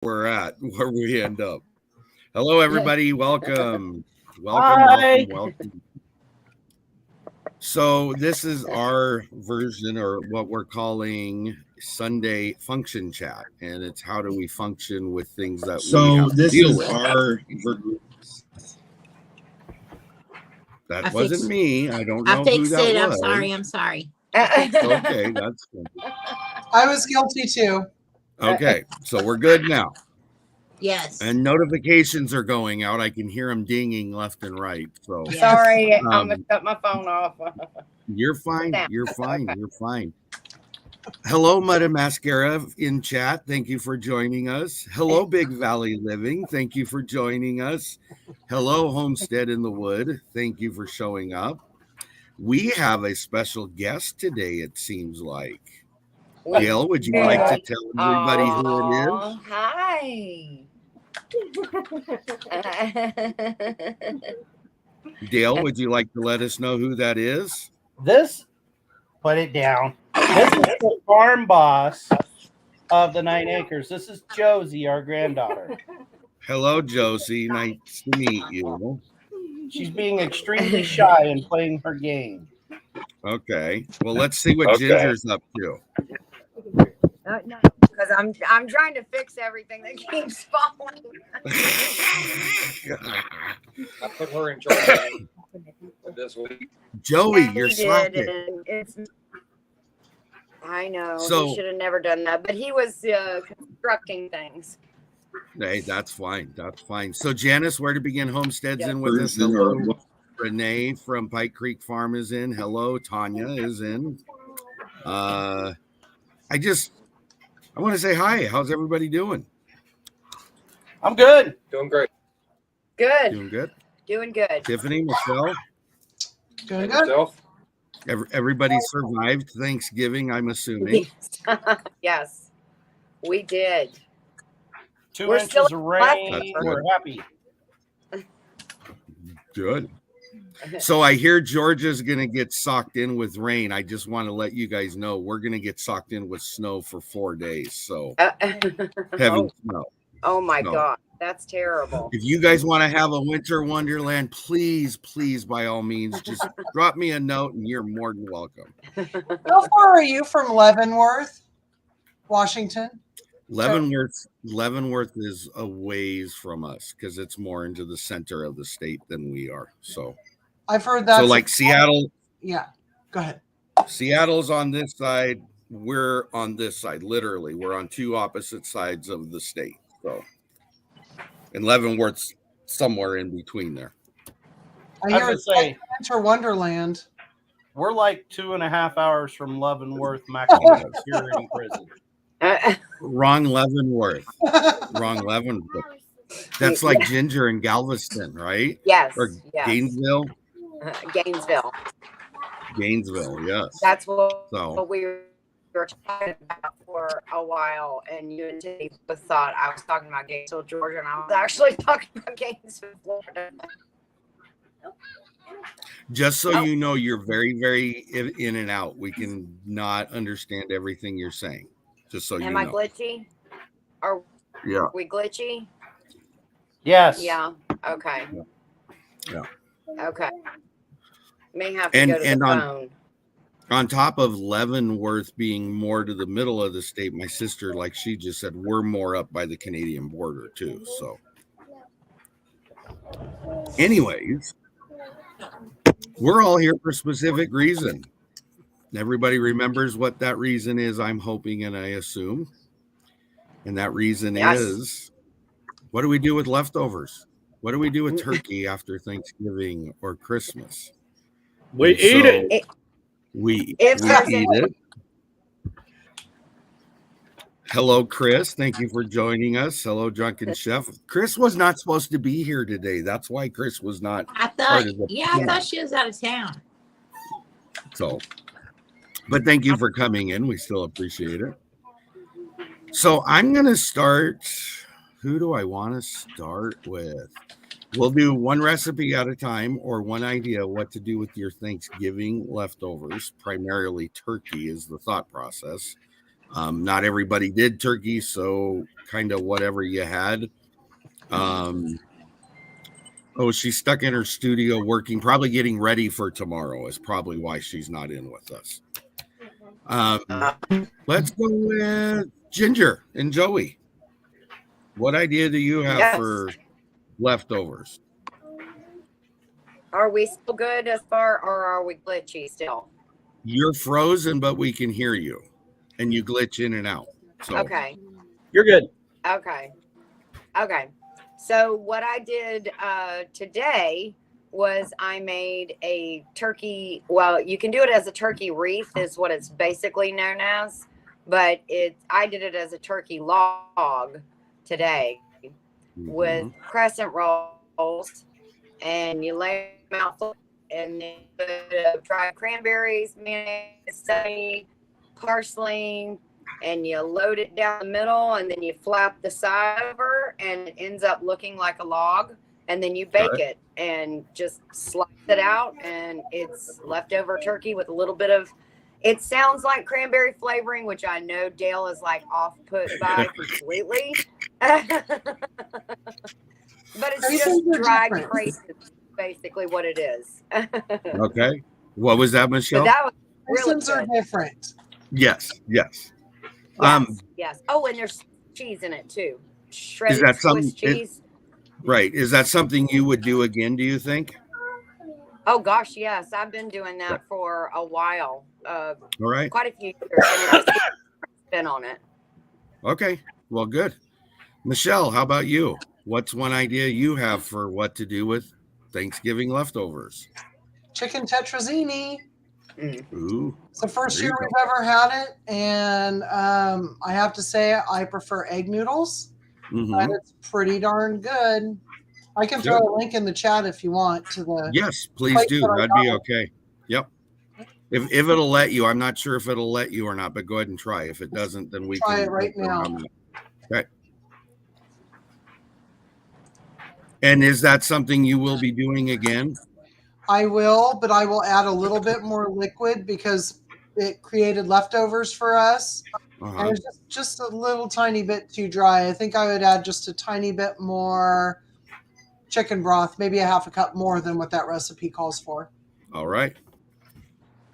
we're at, where we end up. Hello, everybody. Welcome. Welcome, Hi. welcome, welcome. So this is our version, or what we're calling Sunday function chat, and it's how do we function with things that we So have to this deal is with. our. That wasn't me. I don't know I who fixed that it. was. I'm sorry. Okay, that's good. I was guilty too. Okay, so we're good now. Yes. And notifications are going out. I can hear them dinging left and right. So Yes. Sorry, I'm gonna cut my phone off. you're fine. Down. You're fine. Okay. You're fine. Hello, Mudda Mascara in chat. Thank you for joining us. Hello, Big Valley Living. Thank you for joining us. Hello, Homestead in the Wood. Thank you for showing up. We have a special guest today, it seems like. Gail, would you like to tell everybody who it is? Hi. Dale, would you like to let us know who that is? This, put it down. This is the farm boss of the 9 acres. This is Josie, our granddaughter. Hello, Josie. Nice to meet you. She's being extremely shy and playing her game. Okay. Well, let's see what Ginger's up to. No, because I'm trying to fix everything that keeps falling. I put her in charge this week. Joey, Yeah, you're he did, slacking. and I know So- he should have never done that, but he was constructing things. Hey, that's fine. That's fine. So, Janice, where to begin homesteads in with us? Version Hello. or- Renee from Pike Creek Farm is in. Hello. Tanya is in. I want to say hi. How's everybody doing? I'm good. Doing great. Good, Doing good. doing good. Tiffany, Michelle, Doing And good. yourself? everybody survived Thanksgiving, I'm assuming. Yes, we did. 2 We're inches still of rain. That's We're happy. Good. So I hear Georgia's going to get socked in with rain. I just want to let you guys know we're going to get socked in with snow for 4 days. So heavy snow. Oh my No. God, that's terrible. If you guys want to have a winter wonderland, please, by all means, just drop me a note and you're more than welcome. How far are you from Leavenworth, Washington? Leavenworth is a ways from us because it's more into the center of the state than we are. So, I've heard that. like Seattle, Yeah. Go ahead. Seattle's on this side. We're on this side. Literally, we're on two opposite sides of the state. So, and Leavenworth's somewhere in between there. I I hear would it's say like Winter Wonderland. we're like 2.5 hours from Leavenworth, Mexico, security prison. Wrong Leavenworth. Wrong Leavenworth. That's like Ginger and Galveston, right? Yes, Or yes. Gainesville. Gainesville. Gainesville, yes. That's what So we were talking about for a while, and you and Tiffany both thought I was talking about Gainesville, Georgia, and I was actually talking about Gainesville, Florida. just so you know, you're very, very in and out. We can not understand everything you're saying. Just so you Am know. I glitchy? Are Yeah. we glitchy? Yes. Yeah. Okay. Yeah. Okay. May have to And- go to and the on- phone. On top of Leavenworth being more to the middle of the state, my sister, like she just said, we're more up by the Canadian border too. So, anyways, we're all here for a specific reason. Everybody remembers what that reason is, I'm hoping and I assume. And that reason Yes. is, what do we do with leftovers? What do we do with turkey after Thanksgiving or Christmas? We And eat so it. We If there's eat it. Hello, Chris. Thank you for joining us. Hello, Drunken Chef. Chris was not supposed to be here today. That's why Chris was not I part thought, of the I thought she was out of town. so. But thank you for coming in. We still appreciate it. So I'm going to start. Who do I want to start with? We'll do one recipe at a time or one idea what to do with your Thanksgiving leftovers. Primarily turkey is the thought process. Not everybody did turkey, so kind of whatever you had. Oh, she's stuck in her studio working, probably getting ready for tomorrow is probably why she's not in with us. Let's go with Ginger and Joey. What idea do you have Yes. for leftovers? Are we still good as far, or are we glitchy still? You're frozen, but we can hear you, and you glitch in and out. So Okay. You're good. Okay. So what I did today was I made a turkey. Well, you can do it as a turkey wreath, is what it's basically known as. But I did it as a turkey log today with crescent rolls, and you lay them out, and then put dried cranberries, mayonnaise, parsley, and you load it down the middle, and then you flap the side over, and it ends up looking like a log. And then you bake it and just slice it out, and it's leftover turkey with a little bit of. It sounds like cranberry flavoring, which I know Dale is like off put by completely. But it's Raisins just are dried different. raisins, basically what it is. okay. What was that, But Michelle? that was really Raisins are good. different. Yes. Yes. Oh, and there's cheese in it too. Shredded that Swiss some- cheese. Right. Is that something you would do again, do you think? Oh gosh, yes. I've been doing that for a while. All right. Quite a few years. And just spin on it. Okay. Well, good. Michelle, how about you? What's one idea you have for what to do with Thanksgiving leftovers? Chicken tetrazzini. Ooh. It's the first There you year go. we've ever had it, and I have to say I prefer egg noodles, but it's pretty darn good. I can throw a link in the chat if you want to the. Yes, please plate do. that I That'd be got. okay. Yep. If it'll let you, I'm not sure if it'll let you or not, but go ahead and try. If it doesn't, then we Try can it right work now. around it. Okay. And is that something you will be doing again? I will, but I will add a little bit more liquid because it created leftovers for us. And it's just a little tiny bit too dry. I think I would add just a tiny bit more chicken broth, maybe a half a cup more than what that recipe calls for. All right.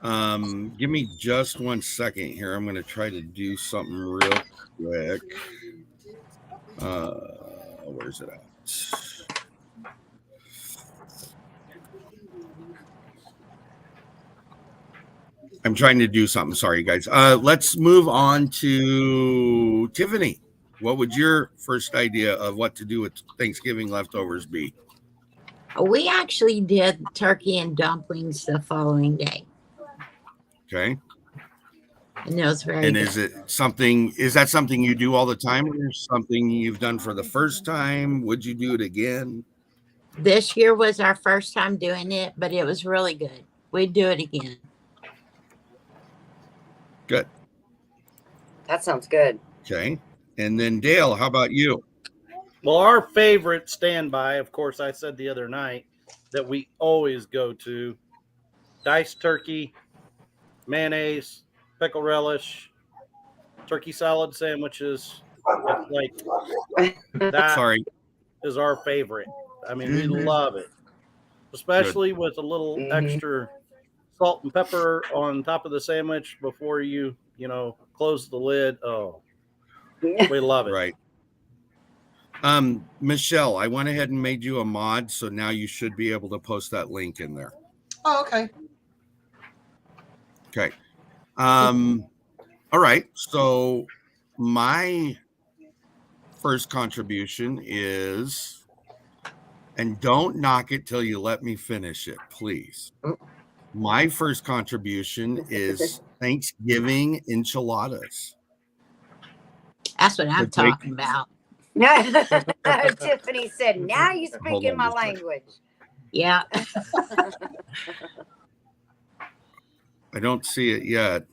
Give me just 1 second here. I'm going to try to do something real quick. Where's it at? I'm trying to do something. Sorry, guys. Let's move on to Tiffany. What would your first idea of what to do with Thanksgiving leftovers be? We actually did turkey and dumplings the following day. Okay. And it was very And good. is that something you do all the time, or something you've done for the first time? Would you do it again? This year was our first time doing it, but it was really good. We'd do it again. Good. That sounds good. Okay. And then Dale, how about you? Well, our favorite standby, of course, I said the other night that we always go to: diced turkey, mayonnaise, pickle relish, turkey salad sandwiches. It's like that Sorry. is our favorite. I mean, we love it, especially with a little extra salt and pepper on top of the sandwich before you close the lid. Oh, we love it. Right. Michelle, I went ahead and made you a mod, so now you should be able to post that link in there. Oh, okay. Okay. All right. So my first contribution is, and don't knock it till you let me finish it, please. My first contribution is Thanksgiving enchiladas. That's what I'm talking about. Tiffany said, "Now you speak in my language." Yeah. I don't see it yet.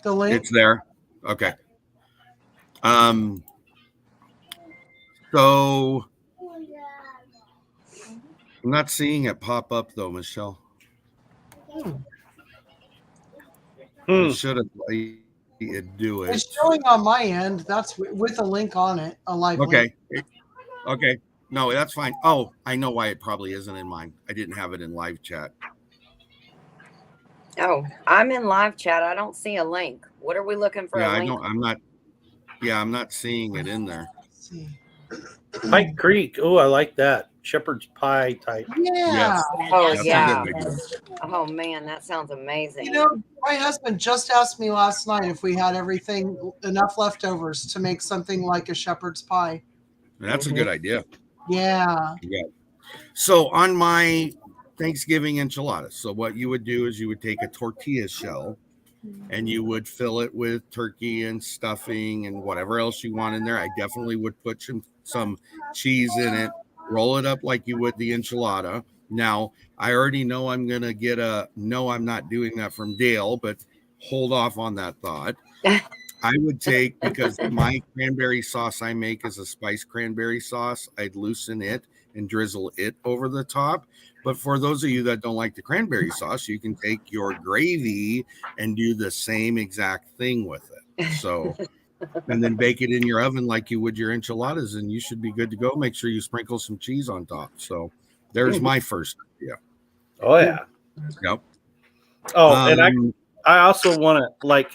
The link? It's there. Okay. So I'm not seeing it pop up though, Michelle. I should have. it do it. It's showing on my end. That's with a link on it, a live link. Okay. No, that's fine. Oh, I know why it probably isn't in mine. I didn't have it in live chat. Oh, I'm in live chat. I don't see a link. What are we looking for? Yeah, A I link? know. I'm not. Yeah, I'm not seeing it in there. Let's see. Pike Creek. Oh, I like that. Shepherd's pie type. Yeah. Oh, That's a yeah. good idea. Oh, man, that sounds amazing. You know, my husband just asked me last night if we had enough leftovers to make something like a shepherd's pie. That's a good idea. Yeah. Yeah. So on my Thanksgiving enchiladas, so what you would do is you would take a tortilla shell and you would fill it with turkey and stuffing and whatever else you want in there. I definitely would put some cheese in it, roll it up like you would the enchilada. Now, I already know I'm going to get no, I'm not doing that from Dale, but hold off on that thought. I would take, because my cranberry sauce I make is a spiced cranberry sauce, I'd loosen it and drizzle it over the top. But for those of you that don't like the cranberry sauce, you can take your gravy and do the same exact thing with it. So, and then bake it in your oven like you would your enchiladas, and you should be good to go. Make sure you sprinkle some cheese on top. So there's my first idea. Oh yeah. Yep. Oh, and I also want to, like,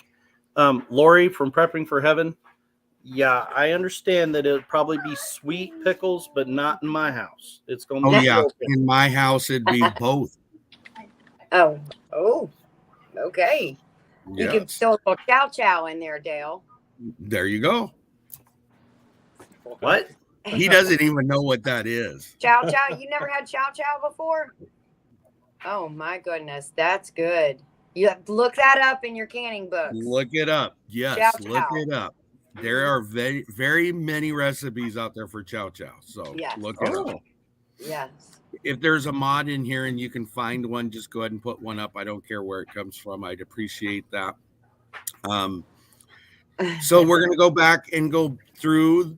Lori from Prepping for Heaven. Yeah, I understand that it'll probably be sweet pickles, but not in my house. It's going to be. Oh yeah, in my house it'd be both. Oh, okay. You Yes. could still put chow chow in there, Dale. There you go. What? He doesn't even know what that is. Chow chow. You never had chow chow before? Oh my goodness, that's good. You have to look that up in your canning books. Look it up. Yes, Chow look chow. it up. There are very, very many recipes out there for chow chow. So Yes. look it up. Yes. If there's a mod in here and you can find one, just go ahead and put one up. I don't care where it comes from. I'd appreciate that. So we're going to go back and go through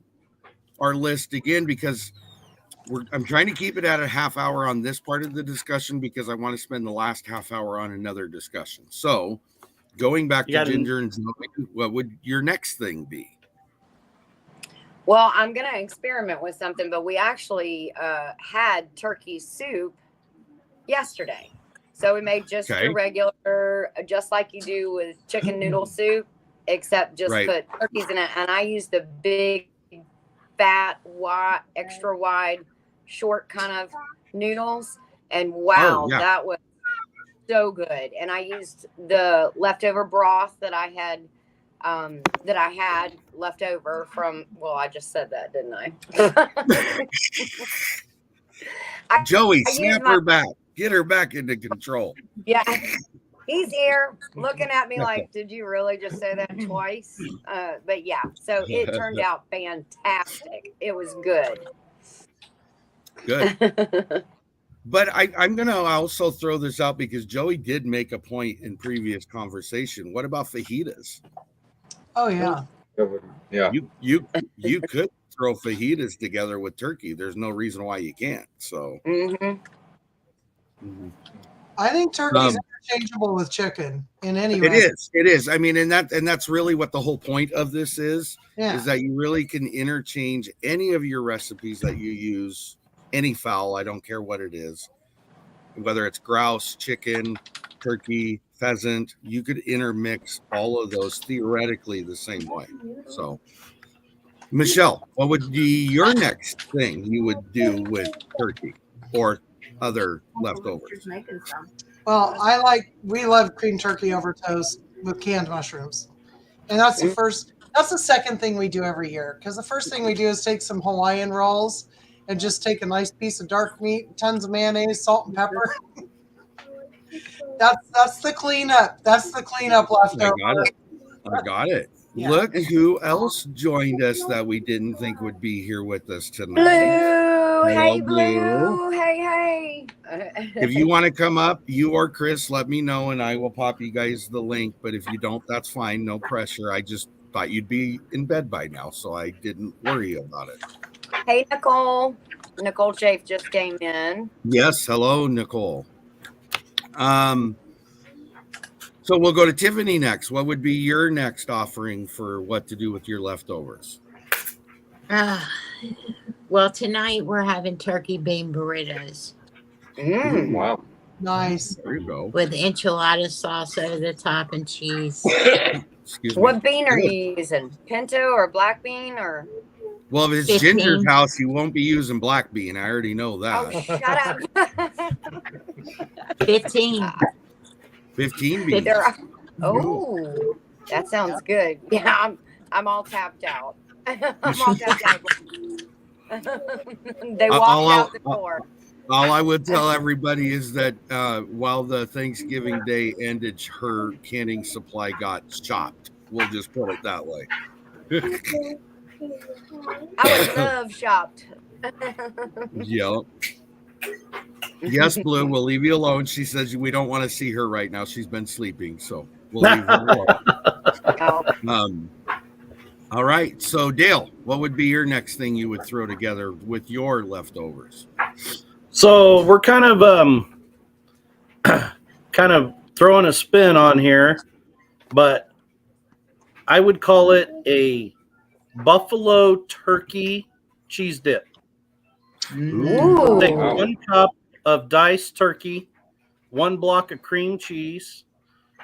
our list again, because I'm trying to keep it at a half hour on this part of the discussion, because I want to spend the last half hour on another discussion. So going back to Ginger and Zoe, what would your next thing be? Well, I'm going to experiment with something, but we actually had turkey soup yesterday. So we made just a regular, just like you do with chicken noodle soup, except just put turkeys in it. And I used the big, fat, wide, extra wide, short kind of noodles. And wow, that was so good. And I used the leftover broth that I had left over from, well, I just said that, didn't I? Joey, snap her back. Get her back into control. Yeah. He's here looking at me like, did you really just say that twice? But yeah, so it turned out fantastic. It was good. Good. But I'm going to also throw this out, because Joey did make a point in previous conversation. What about fajitas? Oh yeah. Yeah. You could throw fajitas together with turkey. There's no reason why you can't. So I think turkey's interchangeable with chicken in any way. It is. I mean, and that's really what the whole point of this is that you really can interchange any of your recipes that you use, any fowl, I don't care what it is, whether it's grouse, chicken, turkey, pheasant, you could intermix all of those theoretically the same way. So, Michelle, what would be your next thing you would do with turkey or other leftovers? Well, we love cream turkey over toast with canned mushrooms. And that's the second thing we do every year. Because the first thing we do is take some Hawaiian rolls and just take a nice piece of dark meat, tons of mayonnaise, salt, and pepper. That's the cleanup. That's the cleanup leftover. I got it. Yeah. Look who else joined us that we didn't think would be here with us tonight. Blue, hey Blue. Hey. If you want to come up, you or Chris, let me know and I will pop you guys the link. But if you don't, that's fine. No pressure. I just thought you'd be in bed by now, so I didn't worry about it. Hey, Nicole. Nicole Chafe just came in. Yes. Hello, Nicole. So So we'll go to Tiffany next. What would be your next offering for what to do with your leftovers? Well, tonight we're having turkey bean burritos Wow. Nice. There you go. with enchilada sauce over the top and cheese. Excuse me. What bean are Good. you using? Pinto or black bean or? Well, if it's 15. Ginger's house, you won't be using black bean. I already know Oh, that. shut up. 15. 15 beans. Oh, that sounds good. Yeah, I'm all tapped out. I'm all tapped out. They walked out the door. All I would tell everybody is that while the Thanksgiving Day ended, her canning supply got chopped. We'll just put it that way. I would love shopped. Yep. Yes, Blue, we'll leave you alone. She says we don't want to see her right now. She's been sleeping, so we'll leave her alone. Oh, All right. So, Dale, what would be your next thing you would throw together with your leftovers? So we're kind of throwing a spin on here, but I would call it a buffalo turkey cheese dip. Ooh. Take Wow. 1 cup of diced turkey, 1 block of cream cheese,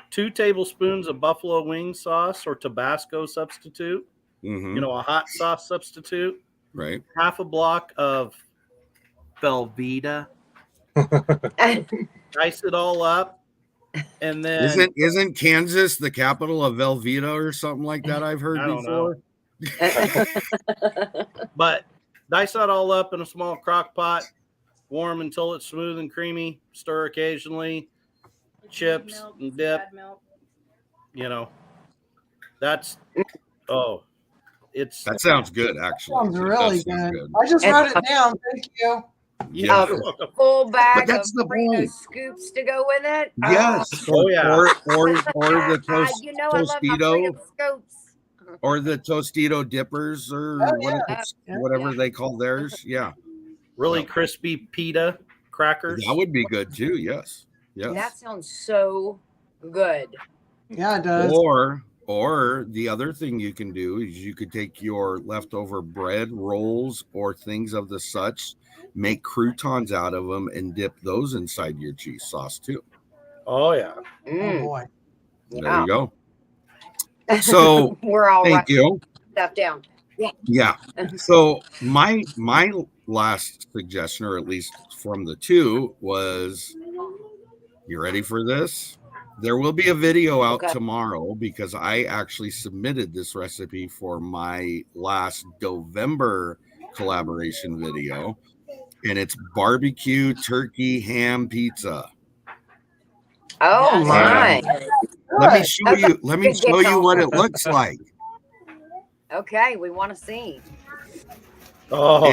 2 tablespoons of buffalo wing sauce or Tabasco substitute, Mm-hmm. a hot sauce substitute, Right. half a block of Velveeta, dice it all up, and then Isn't Kansas the capital of Velveeta or something like that? I've heard I don't before. but dice that all up in a small crock pot, warm until it's smooth and creamy, stir occasionally, chips and dip. That's That sounds good, actually. Sounds It really does sound good. I just wrote it down. Thank you. Yeah. A full bag of that's the Frito point. scoops to go with it. Yes. Oh, yeah. Or the I love my Tostito Frito scoops. or the Tostito dippers or Oh, yeah. whatever they call theirs. Yeah. really Yeah. crispy pita crackers. That would be good too. Yes. Yes. That sounds so good. Yeah, it does. Or the other thing you can do is you could take your leftover bread rolls or things of the such, make croutons out of them and dip those inside your cheese sauce too. Oh yeah. Oh Mm, boy. There you go. So we're all thank right. you. Stuff down. Yeah. So my last suggestion, or at least from the two, was, you ready for this? There will be a video out Okay. tomorrow because I actually submitted this recipe for my last November collaboration video, and it's barbecue turkey ham pizza. Oh my. Let me Good. show you. Let me show you what it looks like. Okay, we want to see. Oh,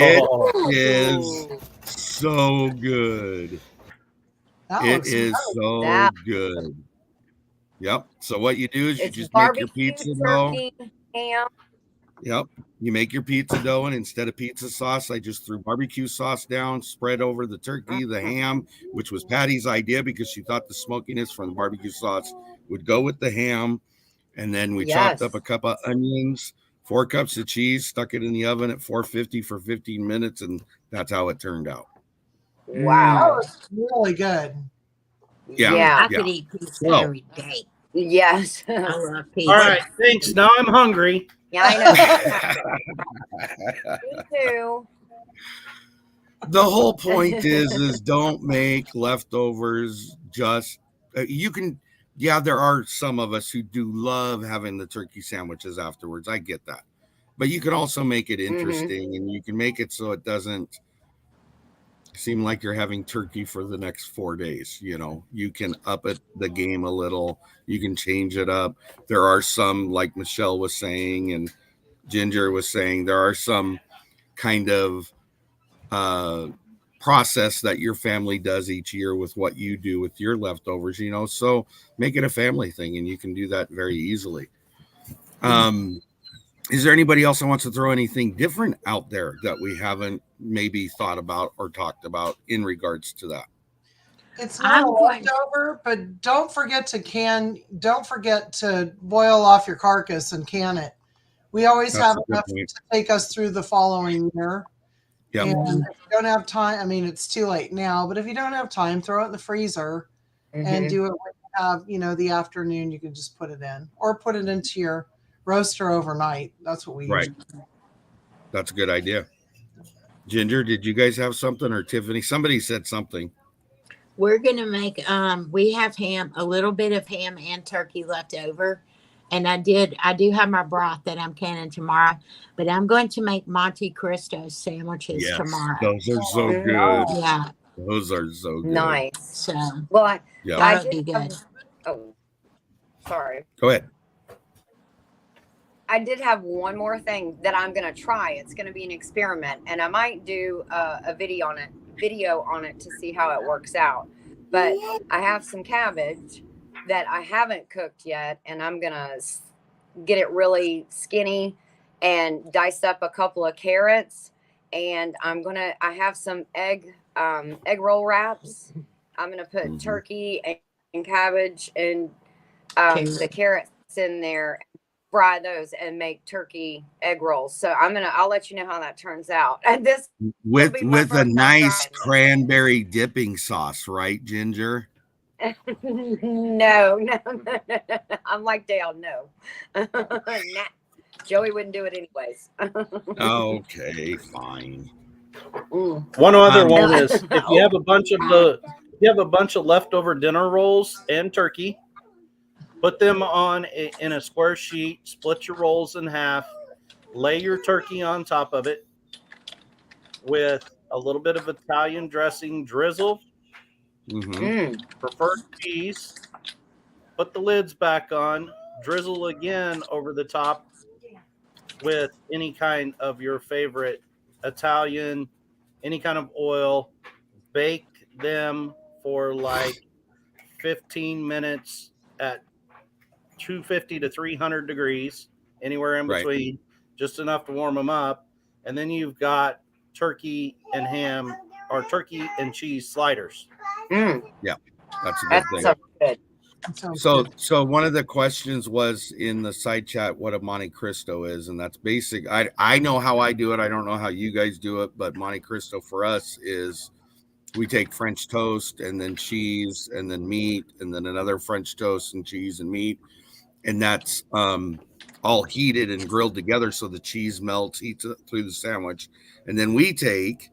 It is so good. That It looks is so That- good. Yep. So what you do is you It's just make your barbecue pizza dough. turkey ham. Yep. You make your pizza dough, and instead of pizza sauce, I just threw barbecue sauce down, spread over the turkey, the ham, which was Patty's idea because she thought the smokiness from the barbecue sauce would go with the ham. And then we chopped up Yes. a cup of onions, 4 cups of cheese, stuck it in the oven at 450 for 15 minutes, and that's how it turned out. that Wow. looks really good. Yeah. Yeah. I could eat pizza So- every day. Yes. I love pizza. all right. Thanks. Now I'm hungry. Yeah, I know. Me too. The whole point is don't make leftovers. Just you can, yeah, there are some of us who do love having the turkey sandwiches afterwards. I get that, but you can also make it interesting, and you can make it so it doesn't seem like you're having turkey for the next 4 days. You can up it the game a little. You can change it up. There are some, like Michelle was saying and Ginger was saying, there are some kind of process that your family does each year with what you do with your leftovers, so make it a family thing, and you can do that very easily. Is there anybody else that wants to throw anything different out there that we haven't maybe thought about or talked about in regards to that? It's not I'm a going. leftover, but don't forget to boil off your carcass and can it. We always That's have a good enough point. to take us through the following year. Yep. And if you don't have time, I mean, it's too late now, but if you don't have time, throw it in the freezer and do it when you have, the afternoon. You can just put it in or put it into your roaster overnight. That's what we Right. usually do. That's a good idea. Ginger, did you guys have something, or Tiffany? Somebody said something. We're gonna make we have ham, a little bit of ham and turkey left over. And I do have my broth that I'm canning tomorrow, but I'm going to make Monte Cristo sandwiches Yes, tomorrow. those are so Mm. good. Yeah, Those are so good. Nice. so Well, I that'll be did good. oh, sorry. Go ahead. I did have one more thing that I'm going to try. It's going to be an experiment, and I might do a video on it to see how it works out. But I have some cabbage that I haven't cooked yet, and I'm going to get it really skinny and dice up a couple of carrots. And I have some egg roll wraps. I'm going to put turkey and cabbage and the carrots in there, fry those and make turkey egg rolls. So I'll let you know how that turns out. And this With be my a first time nice trying it. cranberry dipping sauce, right, Ginger? No. I'm like Dale, no. Nah. Joey wouldn't do it anyways. Okay, fine. One other Um, one is if you have a bunch of leftover dinner rolls and turkey, put them in a square sheet, split your rolls in half, lay your turkey on top of it with a little bit of Italian dressing drizzle, preferred cheese, put the lids back on, drizzle again over the top with any kind of your favorite Italian, any kind of oil, bake them for like 15 minutes at 250 to 300 degrees, anywhere in Right. between, just enough to warm them up. And then you've got turkey and ham or turkey and cheese sliders. Yeah, that's a good That's thing. so good. So one of the questions was in the side chat what a Monte Cristo is, and that's basic. I know how I do it. I don't know how you guys do it, but Monte Cristo for us is we take French toast and then cheese and then meat and then another French toast and cheese and meat, and that's all heated and grilled together so the cheese melts, eats through the sandwich, and then we take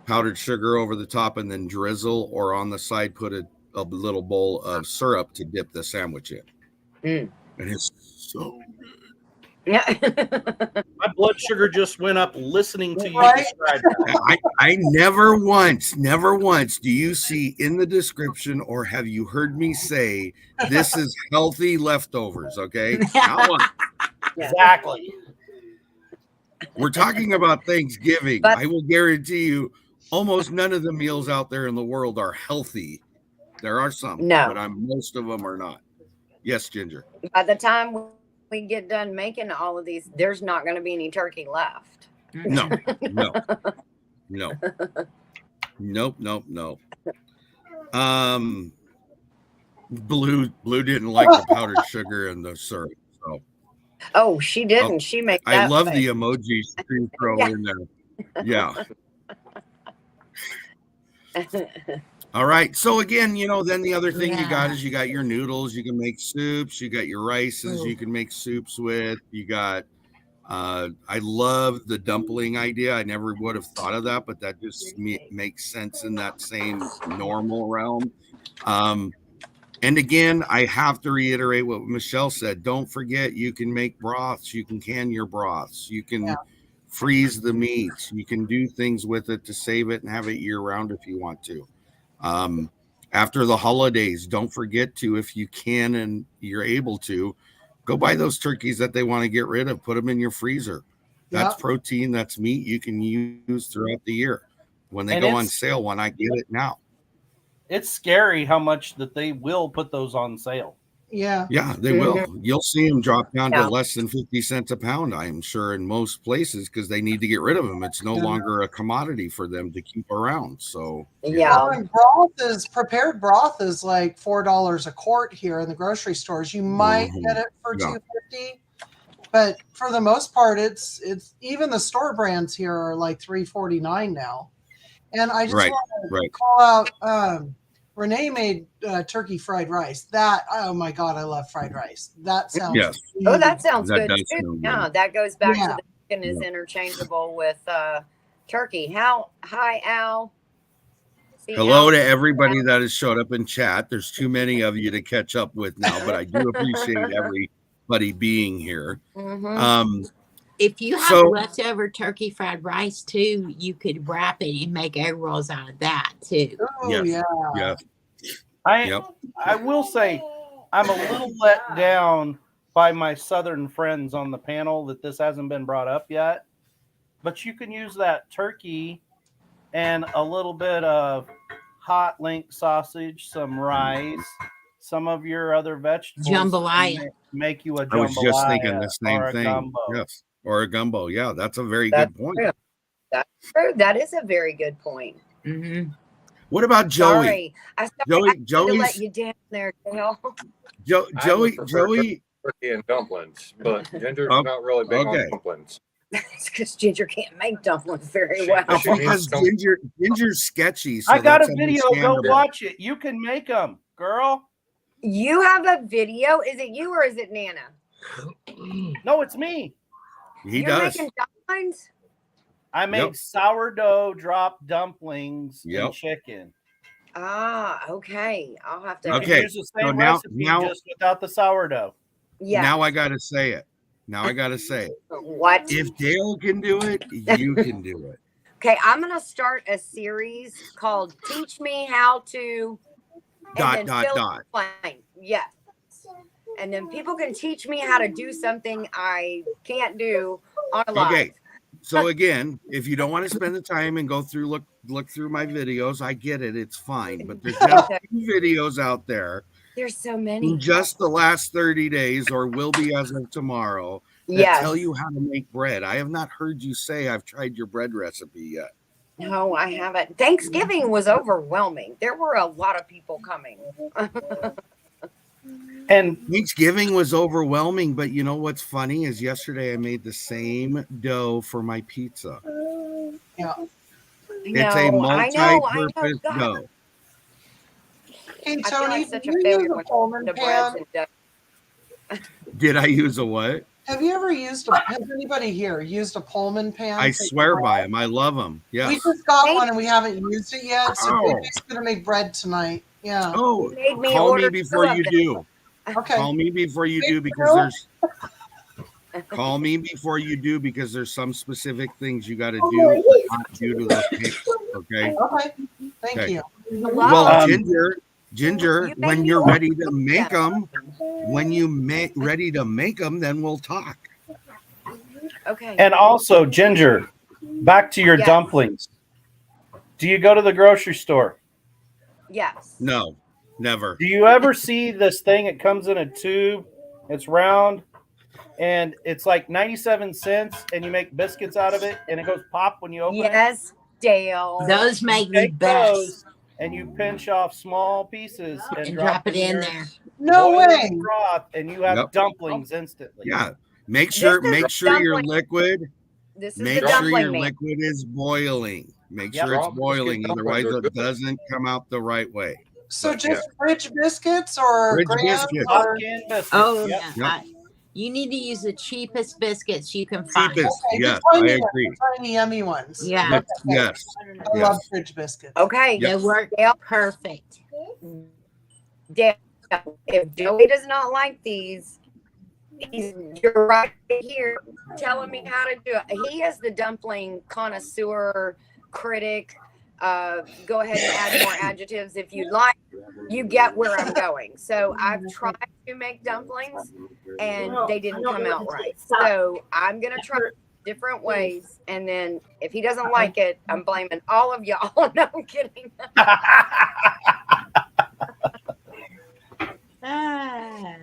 powdered sugar over the top and then drizzle or on the side put a little bowl of syrup to dip the sandwich in. And it's so Yeah. My blood sugar just went up listening to you Right? describe that. I never once do you see in the description or have you heard me say this is healthy leftovers, okay? Not one. Exactly. We're talking about Thanksgiving. But- I will guarantee you almost none of the meals out there in the world are healthy. There are some, No. but most of them are not. Yes, Ginger. By the time we get done making all of these, there's not going to be any turkey left. No. Nope. Blue didn't like the powdered sugar and the syrup. So Oh, she didn't. She made that. I love face. the emojis you throw in there. Yeah. All right. So again, then the other thing you got is you got your noodles. You can make soups. You got your rices. You can make soups with. You got. I love the dumpling idea. I never would have thought of that, but that just makes sense in that same normal realm. And again, I have to reiterate what Michelle said. Don't forget, you can make broths. You can can your broths. You can freeze the meats. You can do things with it to save it and have it year round if you want to. After the holidays, don't forget to, if you can and you're able to, go buy those turkeys that they want to get rid of. Put them in your freezer. That's protein. That's meat you can use throughout the year. When they go on sale, when I get it now. It's scary how much that they will put those on sale. Yeah. Yeah, they will. You'll see them drop down to Yeah. less than 50 cents a pound, I'm sure, in most places because they need to get rid of them. It's no Yeah. longer a commodity for them to keep around. So, Yeah. Well, and prepared broth is like $4 a quart here in the grocery stores. You might Mhm. get it for Yeah. $2.50, but for the most part, it's even the store brands here are like $3.49 now. And I just Right, want to right. call out Renee made turkey fried rice. That, oh my God, I love fried rice. That sounds Yes, Oh, that really sounds that good does too. sound Yeah, good. that goes back Yeah. to the chicken is Yeah. interchangeable with turkey. Hi Al. See Hello Al. to everybody that has showed up in chat. There's too many of you to catch up with now, but I do appreciate everybody being here. Mm-hmm. If you have So, leftover turkey fried rice too, you could wrap it and make egg rolls out of that too. Oh, yes, yeah. yes, I yep. I will say I'm a little let down by my southern friends on the panel that this hasn't been brought up yet. But you can use that turkey and a little bit of hot link sausage, some rice, some of your other vegetables, Jambalaya. and make you a I was just thinking jambalaya the same or a thing. gumbo. Yes, or a gumbo. Yeah, that's a very That's good point. true. That's true. That is a very good point. Mm-hmm. What about Joey? Sorry, I Joey, had to let Joey's you down there, Dale. I would Joey, prefer Joey. turkey and dumplings, but Ginger's Oh, not really big okay. on dumplings. It's because Ginger can't make dumplings very She- well. she needs Because some- Ginger's sketchy, so I got a that's video. Go understandable. watch it. You can make them, girl. You have a video? Is it you or is it Nana? No, it's me. He You're does. making dumplings? I made Yep. sourdough drop dumplings and Yep. chicken. Ah, okay. I'll have to. You Okay, can use the so same now- recipe now- just without the sourdough. Yeah. Now I gotta say it. What? If Dale can do it, you can do it. Okay, I'm gonna start a series called "Teach Me How to." And then fill in the blank. Yes. And then people can teach me how to do something I can't do on a live. Okay. So again, if you don't want to spend the time and go through look through my videos, I get it. It's fine. But there's now 2 videos out there There's so in many. just the last 30 days, or will be as of tomorrow, that Yes. tell you how to make bread. I have not heard you say I've tried your bread recipe yet. No, I haven't. Thanksgiving was overwhelming. There were a lot of people coming. And Thanksgiving was overwhelming, but you know what's funny is yesterday I made the same dough for my pizza. Yeah. It's a multi-purpose God, dough. Hey, I feel Tony, like such do a you failure use a when Pullman the breads pan? and dough. Did I use a what? Have you ever has anybody here used a Pullman pan? I to make swear bread? by them. I love them. We Yes. just got one and we haven't used it yet, so Oh. JJ's gonna make bread tonight. Yeah. Oh, You made me call me order before 2 of you them. do. Okay. Call me before you do because call me before you do because there's some specific things you got to do or not do to those cakes. Okay. Okay. Thank Okay. you. Hello? Well, Um, Ginger, You when made you're me ready to order make them. them, then we'll talk. Okay. and also, Ginger, back to your Yes. dumplings. Do you go to the grocery store? Yes. No, never. Do you ever see this thing? It comes in a tube. It's round, and it's like 97 cents, and you make biscuits out of it, and it goes pop when you open it. Yes, Dale. Those make the Take best. those, and you pinch off small pieces and, And drop it in your there. No way. broth, and you have Yep. dumplings instantly. Yeah. Make sure This is a your dumpling. liquid. This is Make the sure dumpling your man. liquid is boiling. Make Yep. sure it's Raw biscuit boiling, dumplings otherwise are it good. doesn't come out the right way. So But, just fridge biscuits or Fridge graham biscuits. Hot or canned biscuits. Oh, Yep. no. Yep. You need to use the cheapest biscuits you can find. Cheapest. okay, Yes, the tiny I ones, agree. the tiny yummy ones. Yeah. But yes. I love fridge biscuits. Okay. They work Dale. perfect. Dale, if Joey does not like these, you're right here telling me how to do it. He is the dumpling connoisseur critic. Go ahead and add more adjectives if you'd like. You get where I'm going. So I've tried to make dumplings and they didn't come out right. So I'm gonna try different ways, and then if he doesn't like it, I'm blaming all of y'all. No, I'm kidding. Ah.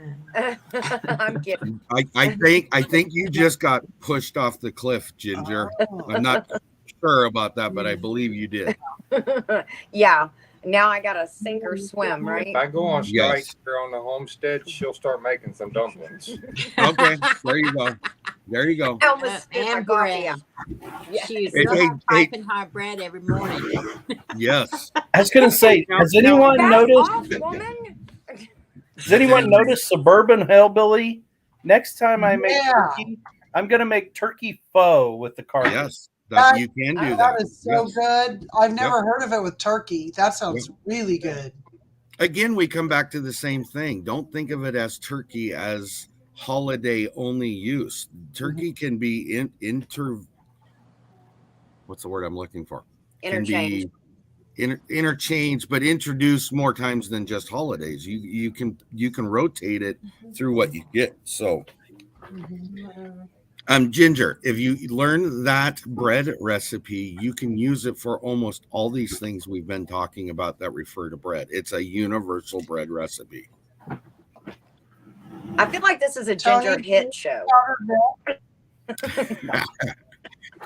I'm kidding. I think you just got pushed off the cliff, Ginger. I'm not sure about that, but I believe you did. Yeah. Now I got to sink or swim, right? If I go on strike Yes. here on the homestead, she'll start making some dumplings. Okay. There you go. There you go. I almost spit my And coffee bread. out. Yeah. Shoot, Hey, we'll hey, have piping hot bread every morning. Yes. I was going to say, has anyone Back noticed? off, woman. Does anyone notice Suburban Hillbilly? Next time I make Yeah. turkey, I'm going to make turkey pho with the carcass. Yes. That- You can do That that. is so Yes. good. I've never heard of it with turkey. That sounds really good. Again, we come back to the same thing. Don't think of it as turkey as holiday only use. Turkey can be what's the word I'm looking for? Interchange. Can be interchange, but introduced more times than just holidays. You can rotate it through what you get. So Ginger, if you learn that bread recipe, you can use it for almost all these things we've been talking about that refer to bread. It's a universal bread recipe. I feel like this is a Tony, ginger hit show. Powdered milk.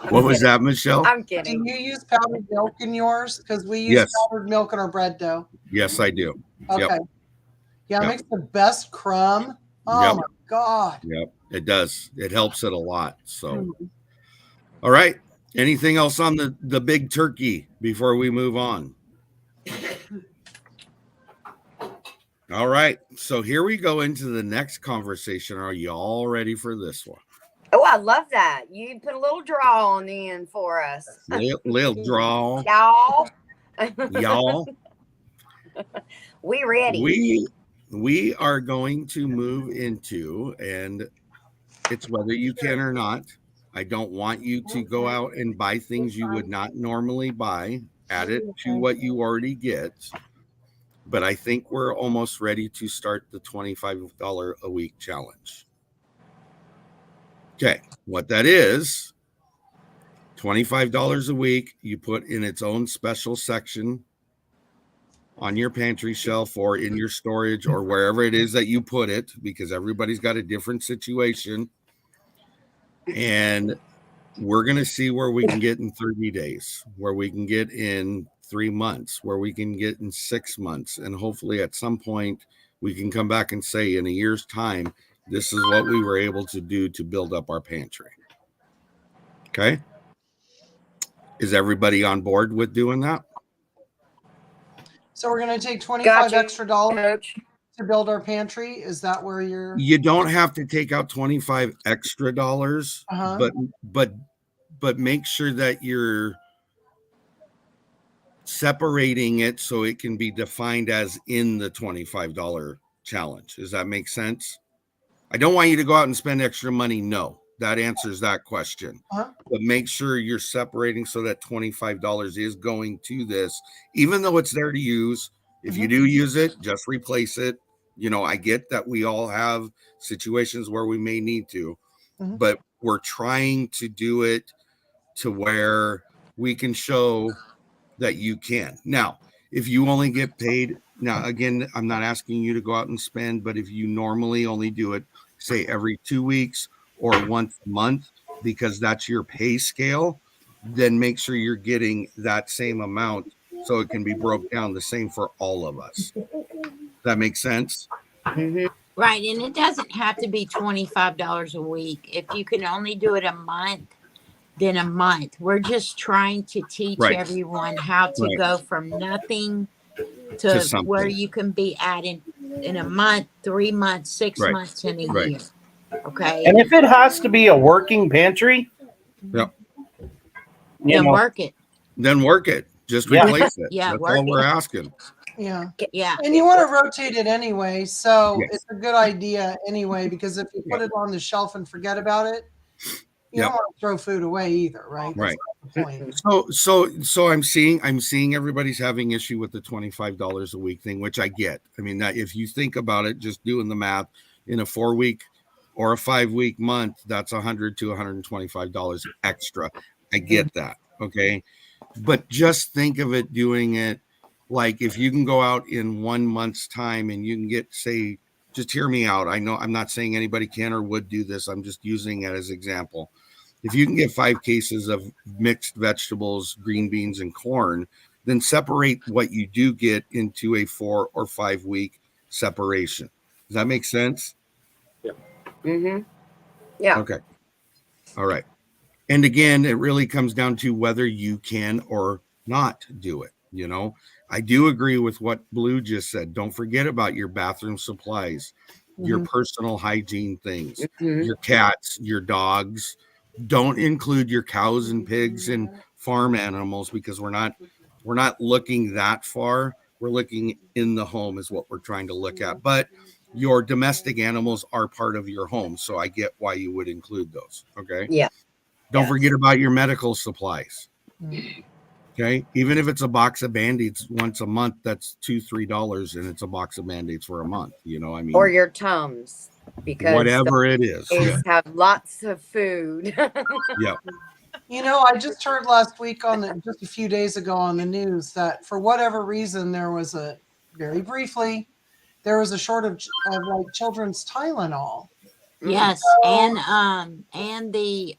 What was that, Michelle? I'm Do kidding. you use powdered milk in yours? Because we use Yes. powdered milk in our bread dough. Yes, I do. Okay. Yep. Yeah, it Yep. makes the best crumb. Oh Yep. my God. Yep, it does. It helps it a lot. So, Mhm. all right. Anything else on the big turkey before we move on? All right. So here we go into the next conversation. Are you all ready for this one? Oh, I love that. You put a little draw on the end for us. Little draw, Y'all. y'all. We ready. We are going to move into, and it's whether you can or not. I don't want you to go out and buy things you would not normally buy. Add it to what you already get. But I think we're almost ready to start the $25 a week challenge. Okay, what that is, $25 a week, you put in its own special section on your pantry shelf or in your storage or wherever it is that you put it, because everybody's got a different situation. And we're going to see where we can get in 30 days, where we can get in 3 months, where we can get in 6 months. And hopefully at some point we can come back and say in a year's time, this is what we were able to do to build up our pantry. Okay. Is everybody on board with doing that? So we're going to take 25 Gotcha, extra dollars Coach. to build our pantry. Is that where you're? You don't have to take out 25 extra dollars, Uh-huh. but make sure that you're separating it so it can be defined as in the $25 challenge. Does that make sense? I don't want you to go out and spend extra money. No, that answers that question. Uh-huh. But make sure you're separating so that $25 is going to this, even though it's there to use. If you do use it, just replace it. You know, I get that we all have situations where we may need to, but we're trying to do it to where we can show that you can. Now, if you only get paid, now again, I'm not asking you to go out and spend, but if you normally only do it, say every 2 weeks or once a month, because that's your pay scale, then make sure you're getting that same amount so it can be broke down the same for all of us. That makes sense? Right. And it doesn't have to be $25 a week. If you can only do it a month, then a month. We're just trying to teach everyone how to go from nothing to where you can be at in a month, 3 months, 6 months, and a year. Okay. And if it has to be a working pantry, Yep. Then work it. Then work it. Just replace it. Yeah, That's work all we're it. asking. Yeah. Yeah. And you want to rotate it anyway. So Yes. it's a good idea anyway, because if you put it on the shelf and forget about it, you don't want to throw food away either, right? That's Right. not the point. So I'm seeing everybody's having issue with the $25 a week thing, which I get. I mean, that if you think about it, just doing the math in a 4-week or a 5-week month, that's $100 to $125 extra. I get that. Okay. But just think of it doing it like if you can go out in 1 month's time and you can get, say, just hear me out. I know I'm not saying anybody can or would do this. I'm just using it as example. If you can get 5 cases of mixed vegetables, green beans, and corn, then separate what you do get into a 4 or 5 week separation. Does that make sense? Mm-hmm. Yeah. Okay. All right. And again, it really comes down to whether you can or not do it. You know, I do agree with what Blue just said. Don't forget about your bathroom supplies, your personal hygiene things, Mhm. your cats, your dogs. Don't include your cows and pigs and farm animals because we're not looking that far. We're looking in the home is what we're trying to look at. But your domestic animals are part of your home, so I get why you would include those. Okay. Yeah. Don't Yes. forget about your medical supplies. Okay. Even if it's a box of Band-Aids once a month, that's $2-3 and it's a box of Band-Aids for a month. You know, I mean, Or your Tums, because whatever it is. those Yeah. have lots of food. Yeah. You know, I just heard last week just a few days ago on the news that for whatever reason there was very briefly a shortage of like children's Tylenol. Yes, and the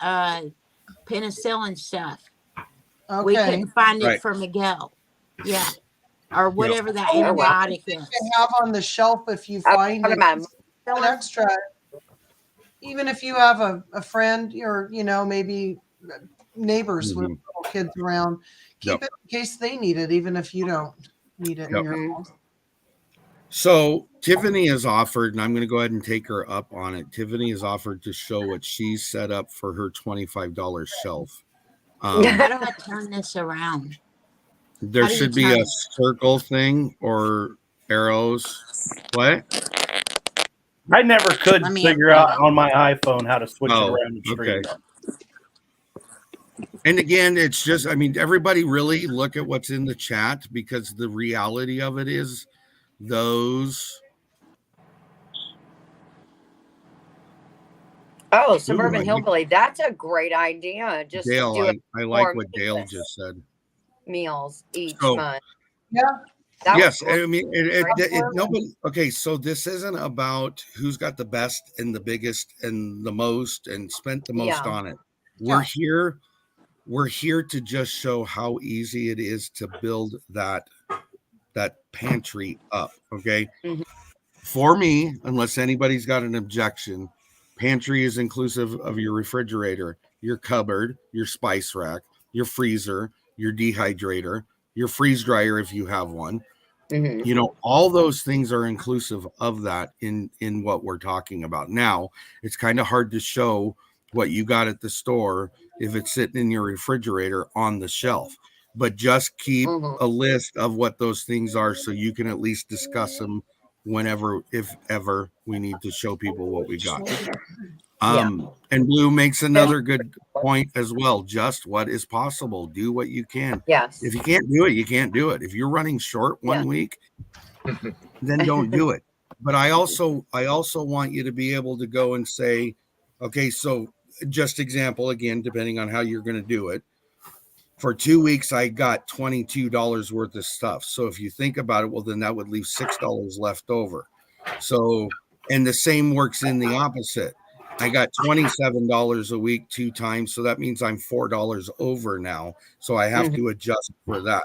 penicillin stuff. We Okay. couldn't find it Right. for Miguel. Yeah. Or whatever that Oh, wow. antibiotic is. They have on the shelf if you I'm find talking it. about Just an extra. Even if you have a friend or, you know, maybe neighbors with little kids around, keep it in case they need it, even if you don't need it in your Mhm. house. So Tiffany has offered, and I'm going to go ahead and take her up on it. Tiffany has offered to show what she's set up for her $25 shelf. How do I turn this around? There How do you should be turn a it? circle thing or arrows. What? I never could Let me figure open out on my iPhone how to switch it Oh, around the screen. okay. And again, it's just, I mean, everybody really look at what's in the chat because the reality of it is those. Oh, Ooh, Suburban Hillbilly. That's a great idea. Just Dale, do it I like more what Dale meatless just said. meals each So, month. Yeah. That was yes, great. I mean, nobody. Okay, so this isn't about who's got the best and the biggest and the most and spent the most Yeah. on it. We're here to just show how easy it is to build that pantry up. Okay, Mhm. for me, unless anybody's got an objection, pantry is inclusive of your refrigerator, your cupboard, your spice rack, your freezer, your dehydrator, your freeze dryer if you have one. Mhm. You know, all those things are inclusive of that in what we're talking about. Now, it's kind of hard to show what you got at the store if it's sitting in your refrigerator on the shelf, but just keep Mhm. a list of what those things are so you can at least discuss them whenever, if ever, we need to show people what we got. And Blue makes another good point as well. Just what is possible. Do what you can. Yes. If you can't do it, you can't do it. If you're running short one week, then don't do it. But I also want you to be able to go and say, okay, so just example again, depending on how you're going to do it. For 2 weeks, I got $22 worth of stuff. So if you think about it, well, then that would leave $6 left over. So, and the same works in the opposite. I got $27 a week 2 times. So that means I'm $4 over now. So I have to adjust for that.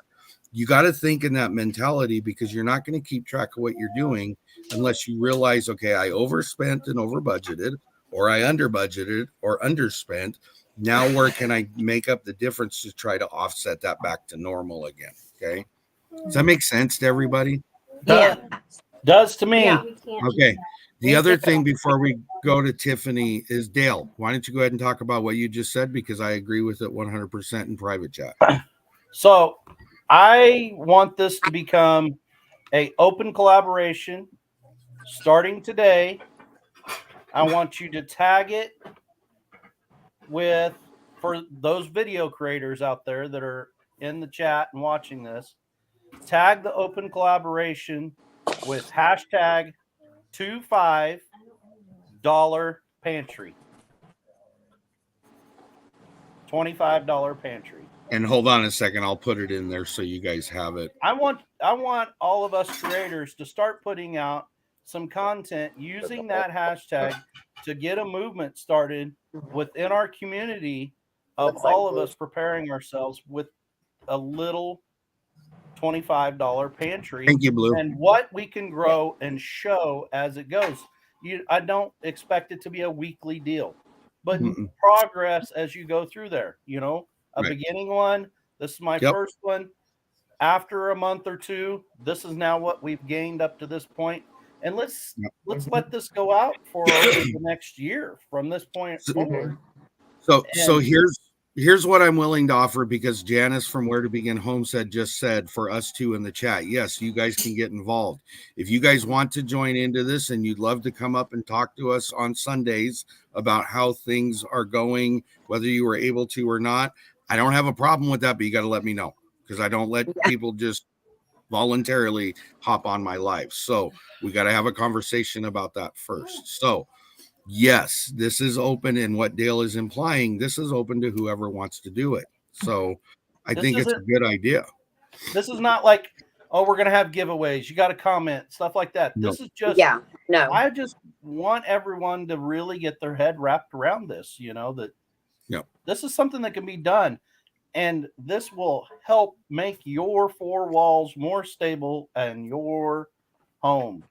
You got to think in that mentality because you're not going to keep track of what you're doing unless you realize, okay, I overspent and over budgeted, or I under budgeted or underspent. Now, where can I make up the difference to try to offset that back to normal again? Okay. Does that make sense to everybody? Yeah. Does to me. Yeah. Okay. The other thing before we go to Tiffany is Dale. Why don't you go ahead and talk about what you just said? Because I agree with it 100% in private chat. So I want this to become a open collaboration starting today. I want you to tag it with, for those video creators out there that are in the chat and watching this, tag the open collaboration with hashtag $25 pantry. $25 pantry. And hold on a second, I'll put it in there so you guys have it. I want all of us creators to start putting out some content using that hashtag to get a movement started within our community of Looks like all of blue. us preparing ourselves with a little $25 pantry Thank you, Blue. and what we can grow and show as it goes. I don't expect it to be a weekly deal, but Mm-mm. progress as you go through there. A Right. beginning one. This is my Yep. first one. After a month or two, this is now what we've gained up to this point, and let's let this go out for the next year from this point forward. So And here's what I'm willing to offer, because Janice from Where to Begin Homestead just said for us two in the chat, yes, you guys can get involved. If you guys want to join into this and you'd love to come up and talk to us on Sundays about how things are going, whether you were able to or not, I don't have a problem with that, but you got to let me know, because I don't let people just voluntarily hop on my live. So we got to have a conversation about that first. So yes, this is open, and what Dale is implying, this is open to whoever wants to do it. So I This think it's a isn't- good idea. this is not like, oh, we're going to have giveaways. You got to comment, stuff like that. No. This is just, No. I just want everyone to really get their head wrapped around this, that this is something that can be done. And this will help make your four walls more stable and your home.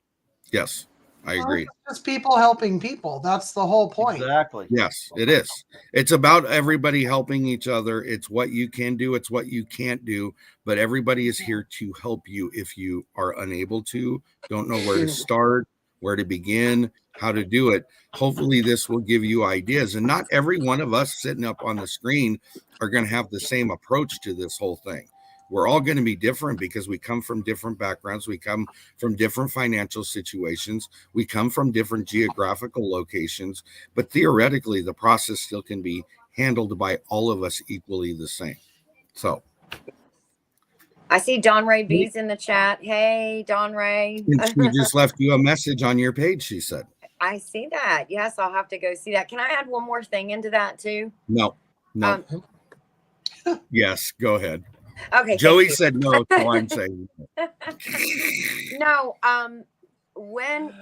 Yes, I agree. It's just people helping people. That's the whole point. Exactly. Yes, it is. It's about everybody helping each other. It's what you can do, it's what you can't do, but everybody is here to help you. If you are unable to, don't know where to start, where to begin, how to do it, hopefully this will give you ideas. And not every one of us sitting up on the screen are going to have the same approach to this whole thing. We're all going to be different because we come from different backgrounds. We come from different financial situations. We come from different geographical locations, but theoretically, the process still can be handled by all of us equally the same. So I see Don Ray B's in the chat. Hey, Don Ray. she just left you a message on your page, she said. I see that. Yes, I'll have to go see that. Can I add one more thing into that too? No. Yes, go ahead. Okay. Joey said no, so I'm saying no. When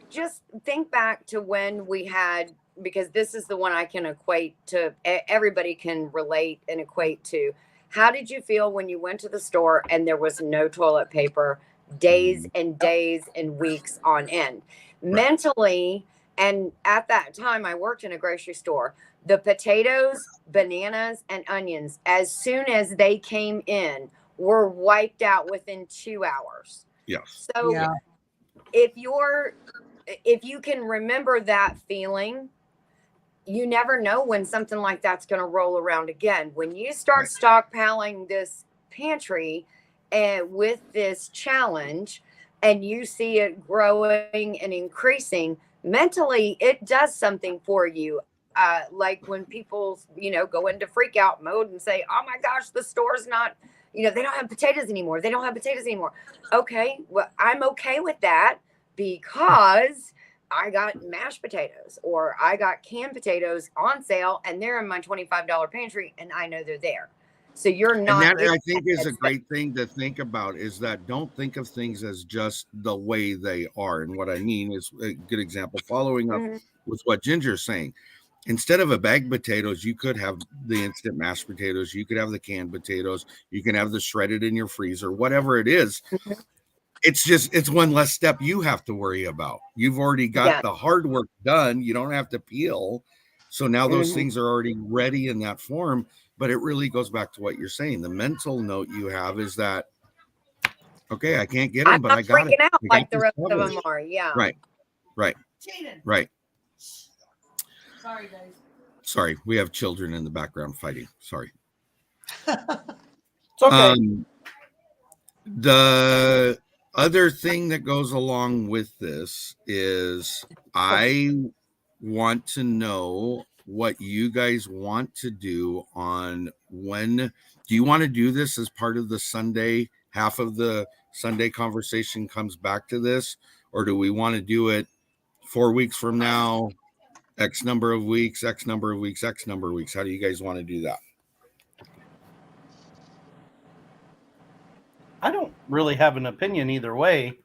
just think back to when we had, because this is the one I can equate to, everybody can relate and equate to. How did you feel when you went to the store and there was no toilet paper days and days and weeks on end? Mentally, and at that time I worked in a grocery store, the potatoes, bananas, and onions, as soon as they came in, were wiped out within 2 hours. yes. So if you can remember that feeling, you never know when something like that's going to roll around again. When you start stockpiling this pantry with this challenge and you see it growing and increasing, mentally, it does something for you. Like when people, go into freak out mode and say, oh my gosh, the store's not, they don't have potatoes anymore. They don't have potatoes anymore. Okay. Well, I'm okay with that because I got mashed potatoes or I got canned potatoes on sale and they're in my $25 pantry and I know they're there. So you're not. And that, I think, is a great thing to think about, is that don't think of things as just the way they are. And what I mean is a good example, following up with what Ginger's saying. Instead of a bag of potatoes, you could have the instant mashed potatoes. You could have the canned potatoes. You can have the shredded in your freezer, whatever it is. It's one less step you have to worry about. You've already got the hard work done. You don't have to peel. So now those things are already ready in that form. But it really goes back to what you're saying. The mental note you have is that, okay, I can't get them, but I got it. Freaking out like the rest of them are. Yeah. Right. Sorry, guys. Sorry, we have children in the background fighting. Sorry. It's okay. The other thing that goes along with this is I want to know what you guys want to do on when. Do you want to do this as part of the Sunday, half of the Sunday conversation comes back to this, or do we want to do it 4 weeks from now, X number of weeks, X number of weeks, X number of weeks? How do you guys want to do that? I don't really have an opinion either way,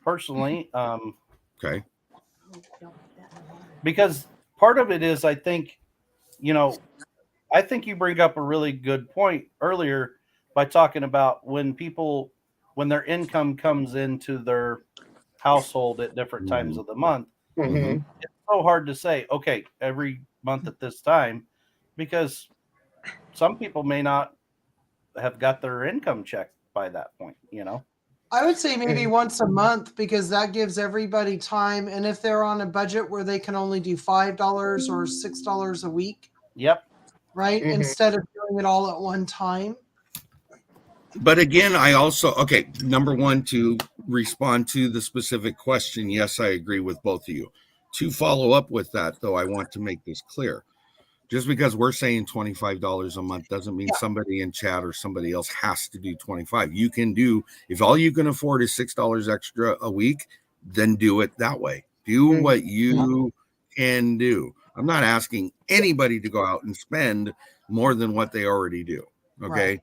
personally. Okay. Because part of it is, I think, I think you bring up a really good point earlier by talking about when their income comes into their household at different times of the month. Mm-hmm. It's so hard to say, okay, every month at this time, because some people may not have got their income checked by that point, I would say maybe once a month because that gives everybody time. And if they're on a budget where they can only do $5 or $6 a week, Yep. right? Mhm. Instead of doing it all at one time. But again, I also, okay, number one, to respond to the specific question, yes, I agree with both of you. To follow up with that, though, I want to make this clear. Just because we're saying $25 a month doesn't mean somebody in chat or somebody else has to do 25. You can do, if all you can afford is $6 extra a week, then do it that way. Do what you can do. I'm not asking anybody to go out and spend more than what they already do. Okay.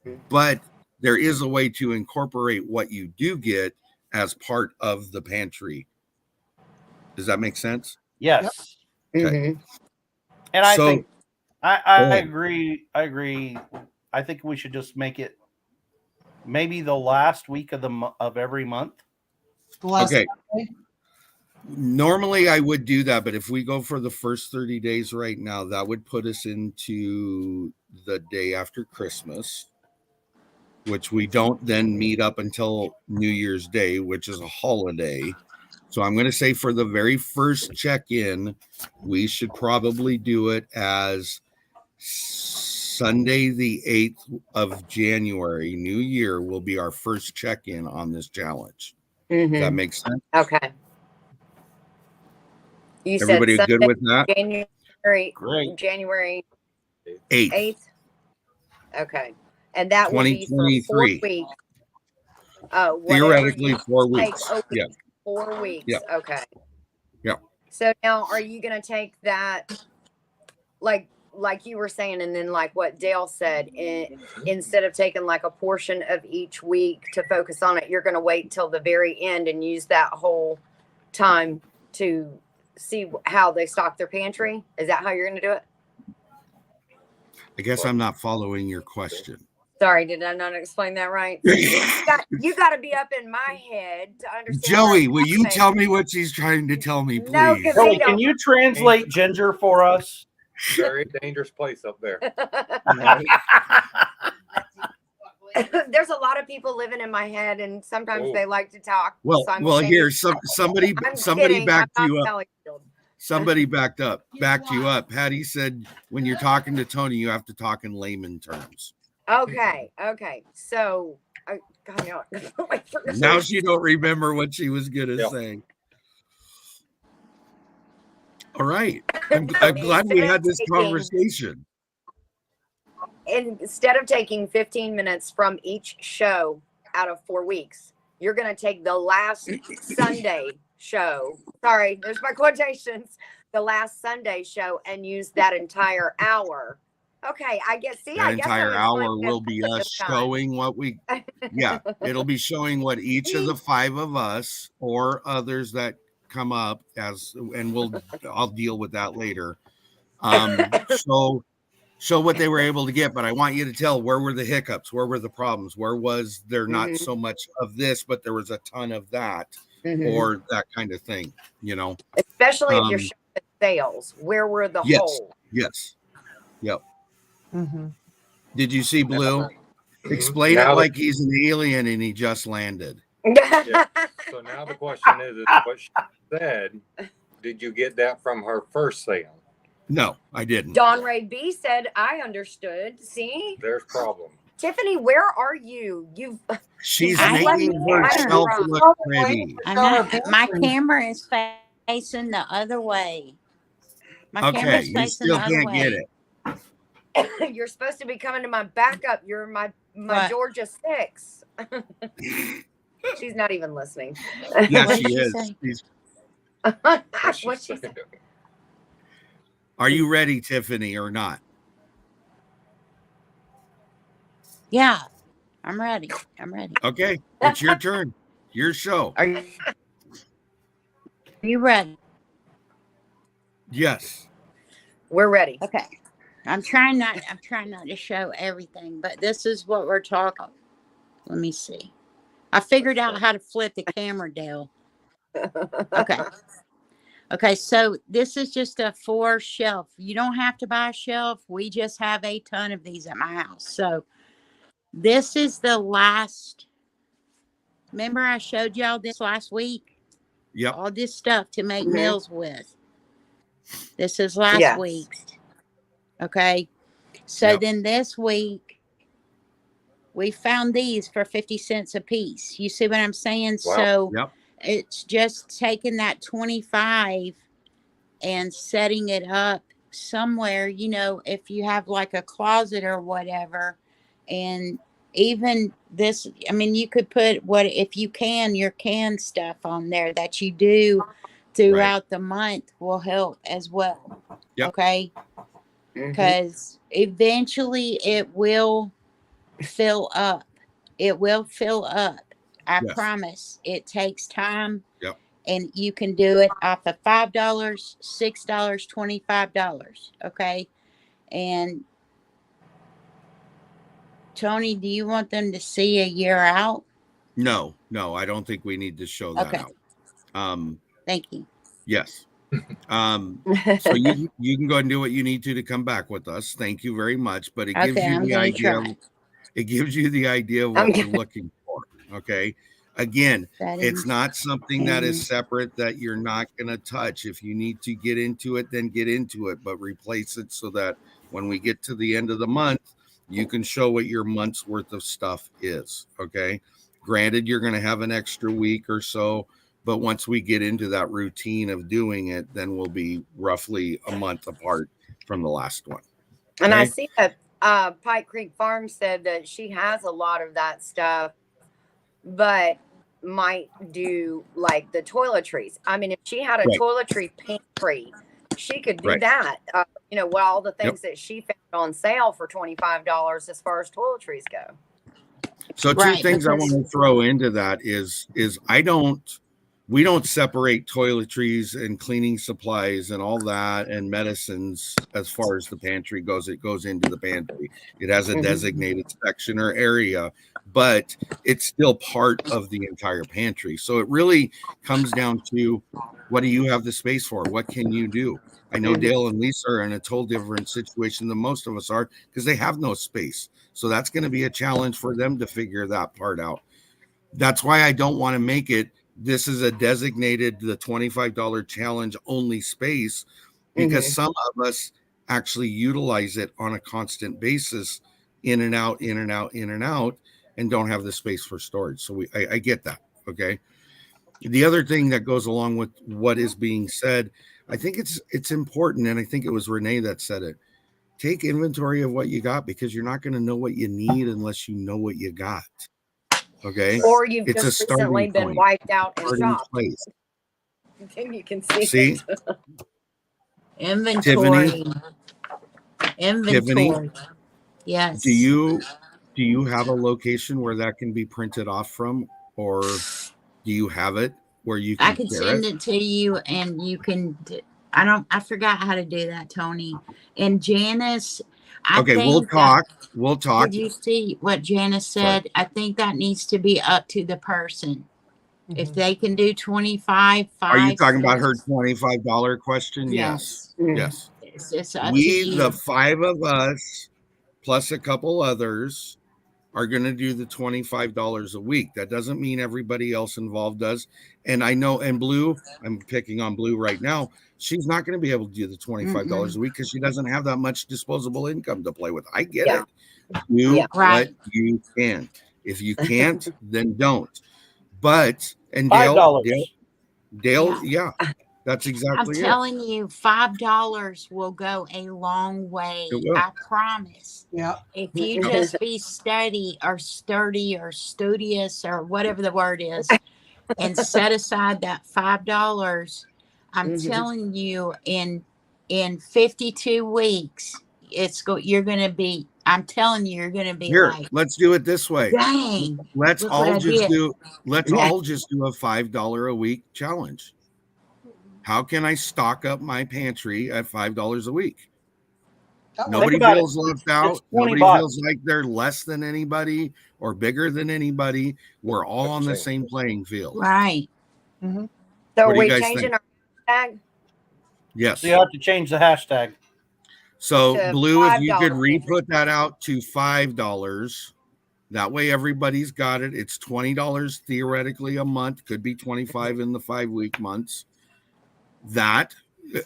Right. But there is a way to incorporate what you do get as part of the pantry. Does that make sense? Yes. Okay. And I So- think Go I ahead. agree. I think we should just make it maybe the last week of every month. The last Okay. Monday. Normally I would do that, but if we go for the first 30 days right now, that would put us into the day after Christmas, which we don't then meet up until New Year's Day, which is a holiday. So I'm going to say for the very first check-in, we should probably do it as Sunday, the 8th of January. New Year will be our first check-in on this challenge. Does that make sense? Okay. You Everybody said good Sunday, with that? January 8th. 8th. Okay. And that will be for 4 2023. weeks. Theoretically, 4 Take weeks. a week, Yeah. 4 weeks. Yeah. Okay. Yeah. So now are you going to take that like you were saying, and then like what Dale said, instead of taking like a portion of each week to focus on it, you're going to wait till the very end and use that whole time to see how they stock their pantry? Is that how you're going to do it? I guess I'm not following your question. Sorry, did I not explain that right? You got to be up in my head to understand. Joey, will you tell me what she's trying to tell me, No, please? 'cause Joey, can you translate ginger for us? Very dangerous place up there. There's a lot of people living in my head, and sometimes Oh. they like to talk. Well, here, somebody I'm somebody kidding. backed I'm you not up. telling you. Somebody backed you up. Patty said when you're talking to Tony, you have to talk in layman terms. Okay. So, God, no. Now she don't remember what she was gonna Yeah. say. All right. I'm glad we had this conversation. Instead of taking 15 minutes from each show out of 4 weeks, you're going to take the last Sunday show. Sorry, there's my quotations. The last Sunday show and use that entire hour. Okay, I guess. See, That I guess entire I'm hour explaining will it be this us time. showing what we it'll be showing what each of the 5 of us or others that come up as, and I'll deal with that later. Show what they were able to get, but I want you to tell where were the hiccups, where were the problems, where was there not so much of this, but there was a ton of that, or that kind of thing, Especially if you're showing the sales. Where were the holes? Yes. Yep. Mm-hmm. Did you see Blue? Explain Now it like he's an alien and he just landed. Yeah. So now the question is what she said, did you get that from her first sale? No, I didn't. Don Ray B said, I understood. See? There's problem. Tiffany, where are you? She's I making am herself here. look pretty. I'm not, my camera is facing the other way. My Okay, camera's you facing still the other can't way. get it. You're supposed to be coming to my backup. You're my What? Georgia 6. She's not even listening. Yeah, What she did she is. say? What's she say? Are you ready, Tiffany, or not? Yeah, I'm ready. Okay, it's your turn. Your show. Are you? you ready? Yes. We're ready. Okay. I'm trying not to show everything, but this is what we're talking about. Let me see. I figured out how to flip the camera, Dale. Okay. Okay, so this is just a 4 shelf. You don't have to buy a shelf. We just have a ton of these at my house. So this is the last. Remember I showed y'all this last week? Yep. All this stuff to make Mhm. meals with. This is last Yes. week's. Okay. So Yep. then this week we found these for 50 cents a piece. You see what I'm saying? Wow. So Yep. it's just taking that 25 and setting it up somewhere, you know, if you have like a closet or whatever. And even this, I mean, you could put what, if you can, your canned stuff on there that you do throughout the month will help as well. Yep. Okay. Mhm. Because eventually it will fill up. It will fill up. I Yes. promise. It takes time. Yep. And you can do it off of $5, $6, $25. Okay. And Tony, do you want them to see a year out? No, I don't think we need to show that Okay. out. Thank you. Yes. So you can go and do what you need to come back with us. Thank you very much. But it gives Okay, you I'm the gonna idea. try. It gives you the idea of I'm what we're good. looking for. Okay. Again, That it's is, not something that is separate that you're not going to touch. If you need to get into it, then get into it, but replace it so that when we get to the end of the month, you can show what your month's worth of stuff is. Okay. Granted, you're going to have an extra week or so, but once we get into that routine of doing it, then we'll be roughly a month apart from the last one. And I Okay. see that Pike Creek Farm said that she has a lot of that stuff, but might do like the toiletries. I mean, if she had a Right. toiletry pantry, she could do Right. that. You know, what all the Yep. things that she found on sale for $25 as far as toiletries go. So two Right, things I because- want to throw into that is we don't separate toiletries and cleaning supplies and all that and medicines as far as the pantry goes. It goes into the pantry. It has a Mhm. designated section or area, but it's still part of the entire pantry. So it really comes down to, what do you have the space for? What can you do? I know Mhm. Dale and Lisa are in a total different situation than most of us are because they have no space. So that's going to be a challenge for them to figure that part out. That's why I don't want to make it, this is a designated, the $25 challenge only space, because Mhm. some of us actually utilize it on a constant basis, in and out, in and out, in and out, and don't have the space for storage. So I get that. Okay. The other thing that goes along with what is being said, I think it's important, and I think it was Renee that said it. Take inventory of what you got, because you're not going to know what you need unless you know what you got. Okay. Or you've It's a just recently starting been point. wiped out and Starting shopped. place. Then you can see See, it. inventory. Tiffany, Inventory. Yes. do you have a location where that can be printed off from, or do you have it where you I can could share send it? it to you and you can, I forgot how to do that, Tony. And Janice, I Okay, think we'll talk. did you see what Janice Sorry. said? I think that needs to be up to the person. If Mhm. they can do 25, Are you 5, talking about her 6. $25 question? Yes. Yes. It's up to We, the you. 5 of us, plus a couple others, are going to do the $25 a week. That doesn't mean everybody else involved does. And I know, and Blue, I'm picking on Blue right now, she's not going to be able to do the $25 a week because she doesn't have that much disposable income to play with. I get Yeah. it. Do Yeah. Right. what you can. If you can't, then don't. But, and $5. Dale, yeah, that's I'm exactly it. telling you, $5 will go a long way. It will. I promise. Yeah. If you just be steady or sturdy or studious or whatever the word is, and set aside that $5, I'm Mhm. telling you, in 52 weeks, you're gonna be. I'm telling you, you're gonna be Here, like, let's do it this way. dang, Let's look what all I just did. do let's Yeah. all just do a $5 a week challenge. how can I stock up my pantry at $5 a week? That Nobody Think about feels it. left It's out. 20 Nobody bucks. feels like they're less than anybody or bigger than anybody. We're all on the same playing field. Right. hmm So What are do you we guys changing think? our tag Yes. So you have to change the hashtag. So to Blue, if you $5 could pantry? re-put that out to $5, that way everybody's got it. It's $20 theoretically a month, could be 25 in the 5-week months. That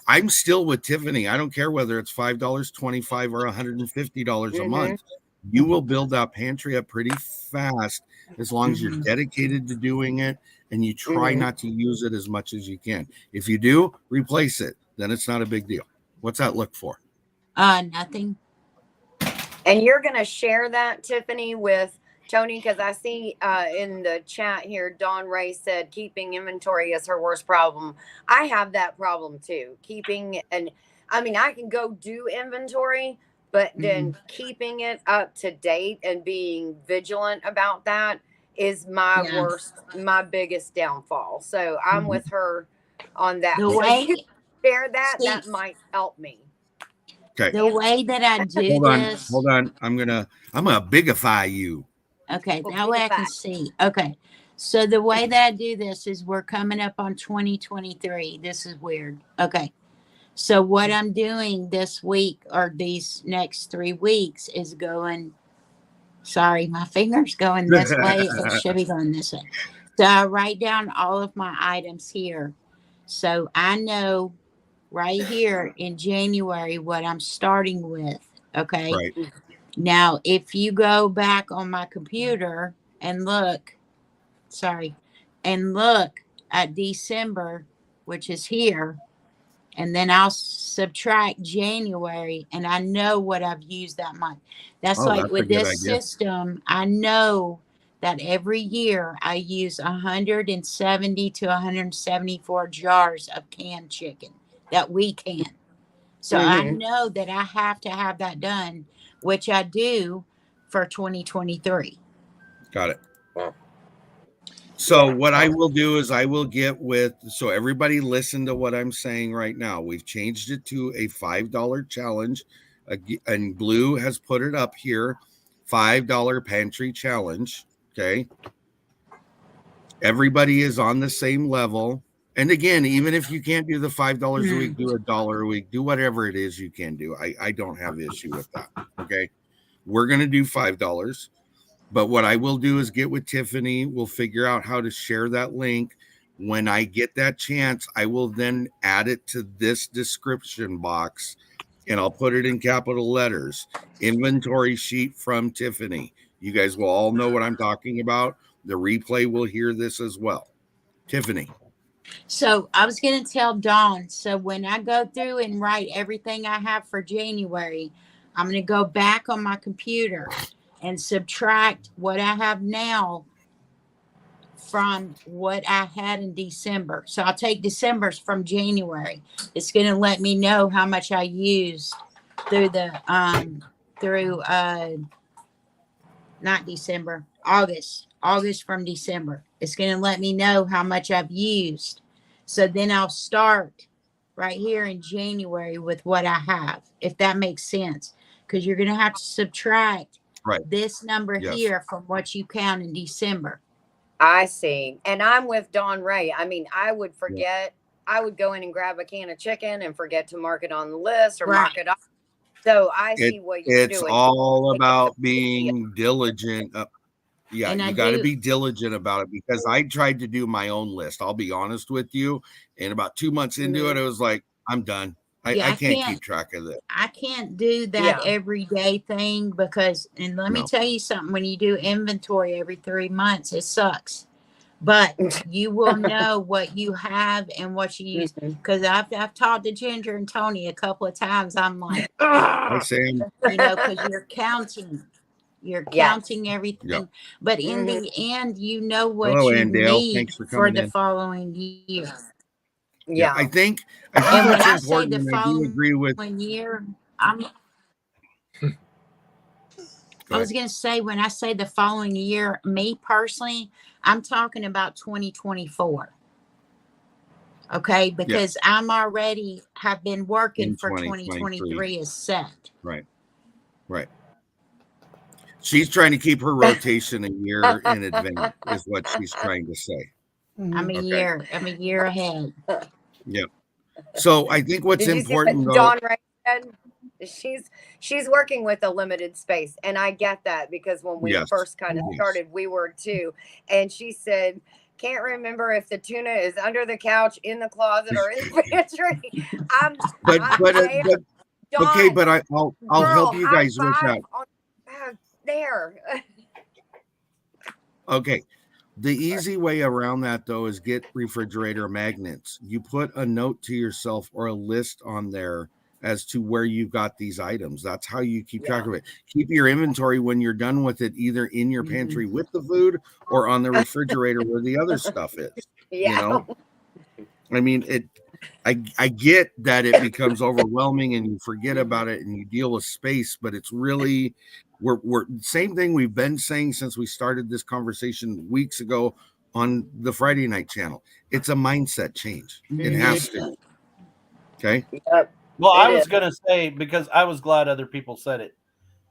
I'm still with Tiffany. I don't care whether it's $5, 25, or $150 a month. You will build that pantry up pretty fast as long as you're dedicated to doing it and you try not to use it as much as you can. If you do, replace it. Then it's not a big deal. What's that look for? Nothing. And you're going to share that, Tiffany, with Tony, because I see in the chat here, Dawn Ray said keeping inventory is her worst problem. I have that problem too. I can go do inventory, but then keeping it up to date and being vigilant about that is my Yeah. my biggest downfall. So I'm with her on that. The So way, you share that, see, that might help me. Okay. the way that I do Hold on. this. Hold on. I'm gonna bigify you. Okay, Well, that way I can see. Okay. So the way that I do this is we're coming up on 2023. This is weird. Okay. So what I'm doing this week or these next 3 weeks is going, sorry, my finger's going this way. It should be going this way. So I write down all of my items here. So I know right here in January what I'm starting with. Okay. Right. Now, if you go back on my computer and look, and look at December, which is here, and then I'll subtract January, and I know what I've used that month. That's Oh, like that's a with good this idea. system, I know that every year I use 170 to 174 jars of canned chicken that we can. So I know that I have to have that done, which I do for 2023. Got it. Wow. So Yeah. what I will do is I will get with, so everybody listen to what I'm saying right now. We've changed it to a $5 challenge, and Blue has put it up here, $5 pantry challenge. Okay. Everybody is on the same level. And again, even if you can't do the $5 a week, do $1 a week, do whatever it is you can do. I don't have issue with that. Okay. We're going to do $5. But what I will do is get with Tiffany. We'll figure out how to share that link. When I get that chance, I will then add it to this description box and I'll put it in capital letters. Inventory sheet from Tiffany. You guys will all know what I'm talking about. The replay will hear this as well. Tiffany. So I was going to tell Dawn. So when I go through and write everything I have for January, I'm going to go back on my computer and subtract what I have now from what I had in December. So I'll take December's from January. It's going to let me know how much I used through not December, August from December. It's going to let me know how much I've used. So then I'll start right here in January with what I have, if that makes sense. Because you're going to have to subtract this number here from what you count in December. I see. And I'm with Dawn Ray. I mean, I would forget. I would go in and grab a can of chicken and forget to mark it on the list or mark it off. So I see what you're doing. It's all about being diligent. Yeah, And you got to be diligent about it because I tried to do my own list. I'll be honest with you. And about 2 months into it, I was like, I'm done. I can't keep track of this. I can't do that everyday thing because, and let me tell you something, when you do inventory every 3 months, it sucks. But you will know what you have and what you use. Because I've talked to Ginger and Tony a couple of times. I'm like, I say, because you're counting. You're counting everything. Yep. But in the end, you know what Hello, you Andale. need Thanks for for coming the in. following year. Yeah, I think And when what's I say important, the and I do agree with. following year, I was going to say, when I say the following year, me personally, I'm talking about 2024. Okay, because I'm already have been working In for 2023. 2023 is set. Right. She's trying to keep her rotation a year in advance, is what she's trying to say. I'm a year ahead. Yeah. So I think what's Did you see important, what though. Dawn Ray said? She's working with a limited space, and I get that because when we Yes. first kind of started, we were too. And she said, "Can't remember if the tuna is under the couch, in the closet, or in the pantry." But Dawn, okay, but I'll help you guys with high that. five on, there. Okay. The easy way around that, though, is get refrigerator magnets. You put a note to yourself or a list on there as to where you got these items. That's how you keep track of it. Keep your inventory when you're done with it, either in your pantry with the food or on the refrigerator where the other stuff is. You know, I mean, I get that it becomes overwhelming and you forget about it and you deal with space, but it's really we're same thing we've been saying since we started this conversation weeks ago on the Friday night channel. It's a mindset change. It has to. Okay. Well, I was going to say, because I was glad other people said it,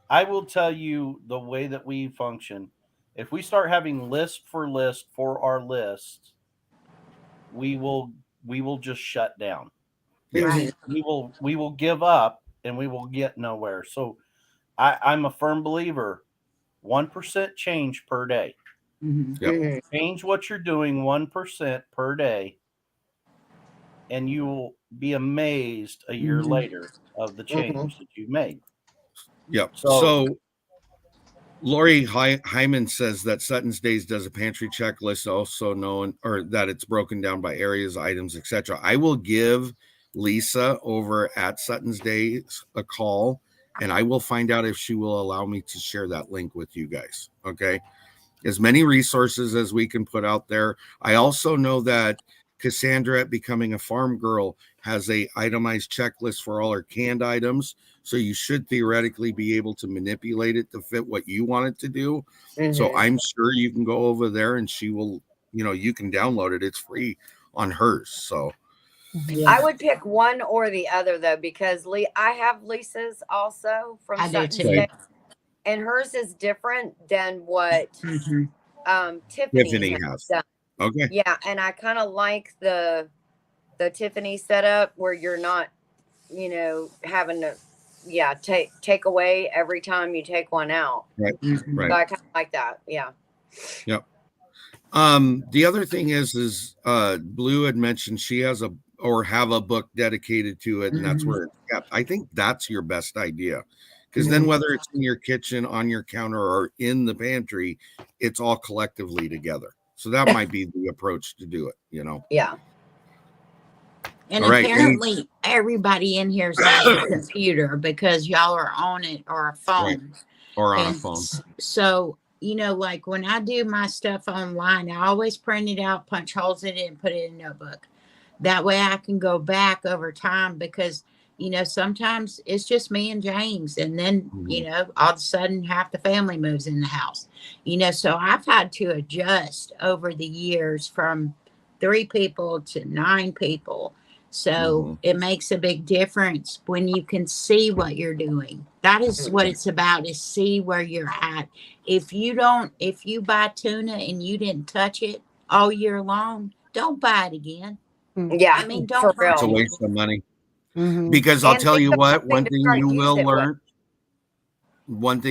I will tell you the way that we function. If we start having list for our list, we will just shut down. Yes. We will give up and we will get nowhere. So I'm a firm believer, 1% change per day. Yep. Change what you're doing 1% per day, and you will be amazed a year later of the change that you've made. Yep. So Lori Hyman says that Sutton's Days does a pantry checklist, also known, or that it's broken down by areas, items, etc. I will give Lisa over at Sutton's Days a call, and I will find out if she will allow me to share that link with you guys. Okay. As many resources as we can put out there. I also know that Cassandra at Becoming a Farm Girl has a itemized checklist for all her canned items. So you should theoretically be able to manipulate it to fit what you want it to do. So I'm sure you can go over there and she will, you can download it. It's free on hers. So I would pick one or the other though, because I have Lisa's also from Sutton's Days, and hers is different than what Tiffany has done. Okay. Yeah, and I kind of like the Tiffany setup where you're not, having to take away every time you take one out. Right. So I kind of like that. Yeah. Yep. The other thing is Blue had mentioned she has have a book dedicated to it, and that's where it's kept. I think that's your best idea, because then whether it's in your kitchen, on your counter, or in the pantry, it's all collectively together. So that might be the approach to do it, Yeah. And apparently everybody in here is on a computer because y'all are on it, or a phone. Right. Or on a phone. So, like when I do my stuff online, I always print it out, punch holes in it, and put it in a notebook. That way I can go back over time, because, sometimes it's just me and James. And then, all of a sudden half the family moves in the house. So I've had to adjust over the years from 3 people to 9 people. So it makes a big difference when you can see what you're doing. That is what it's about, is see where you're at. If you buy tuna and you didn't touch it all year long, don't buy it again. Yeah. I mean, don't buy It's a it. waste of money. Because I'll tell you what, one thing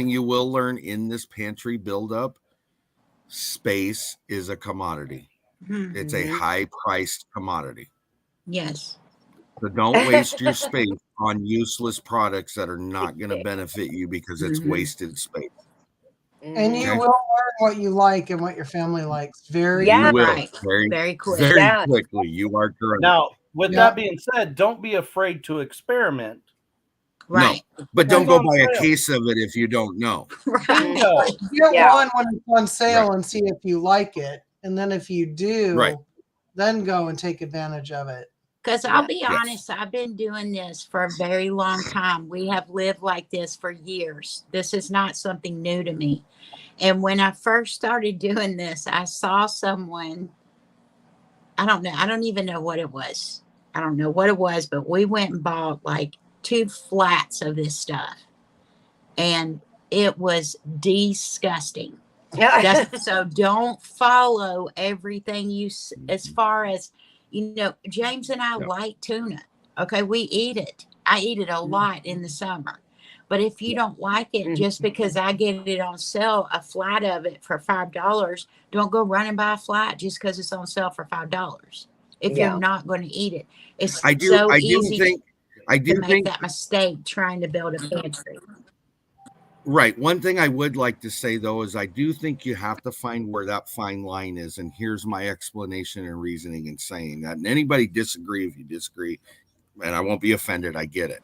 you will learn in this pantry buildup, space is a commodity. It's a high-priced commodity. Yes. So don't waste your space on useless products that are not going to benefit you, because it's wasted space. And you will learn what you like and what your family likes very very quick. Very quickly. You are correct. Now, with that being said, don't be afraid to experiment. Right. No, but don't go buy a case of it if you don't know. Right. Get one when it's on sale and see if you like it. And then if you do, then go and take advantage of it. Because I'll be honest, I've been doing this for a very long time. We have lived like this for years. This is not something new to me. And when I first started doing this, I saw someone I don't know. I don't even know what it was. I don't know what it was, but we went and bought like 2 flats of this stuff, and it was disgusting. So don't follow everything as far as, James and I like tuna. Okay, we eat it. I eat it a lot in the summer. But if you don't like it, just because I get it on sale, a flat of it for $5, don't go running by a flat just because it's on sale for $5. If you're not going to eat it, it's easy to make that mistake trying to build a pantry. Right. One thing I would like to say, though, is I do think you have to find where that fine line is. And here's my explanation and reasoning in saying that. And anybody disagree, if you disagree, and I won't be offended, I get it.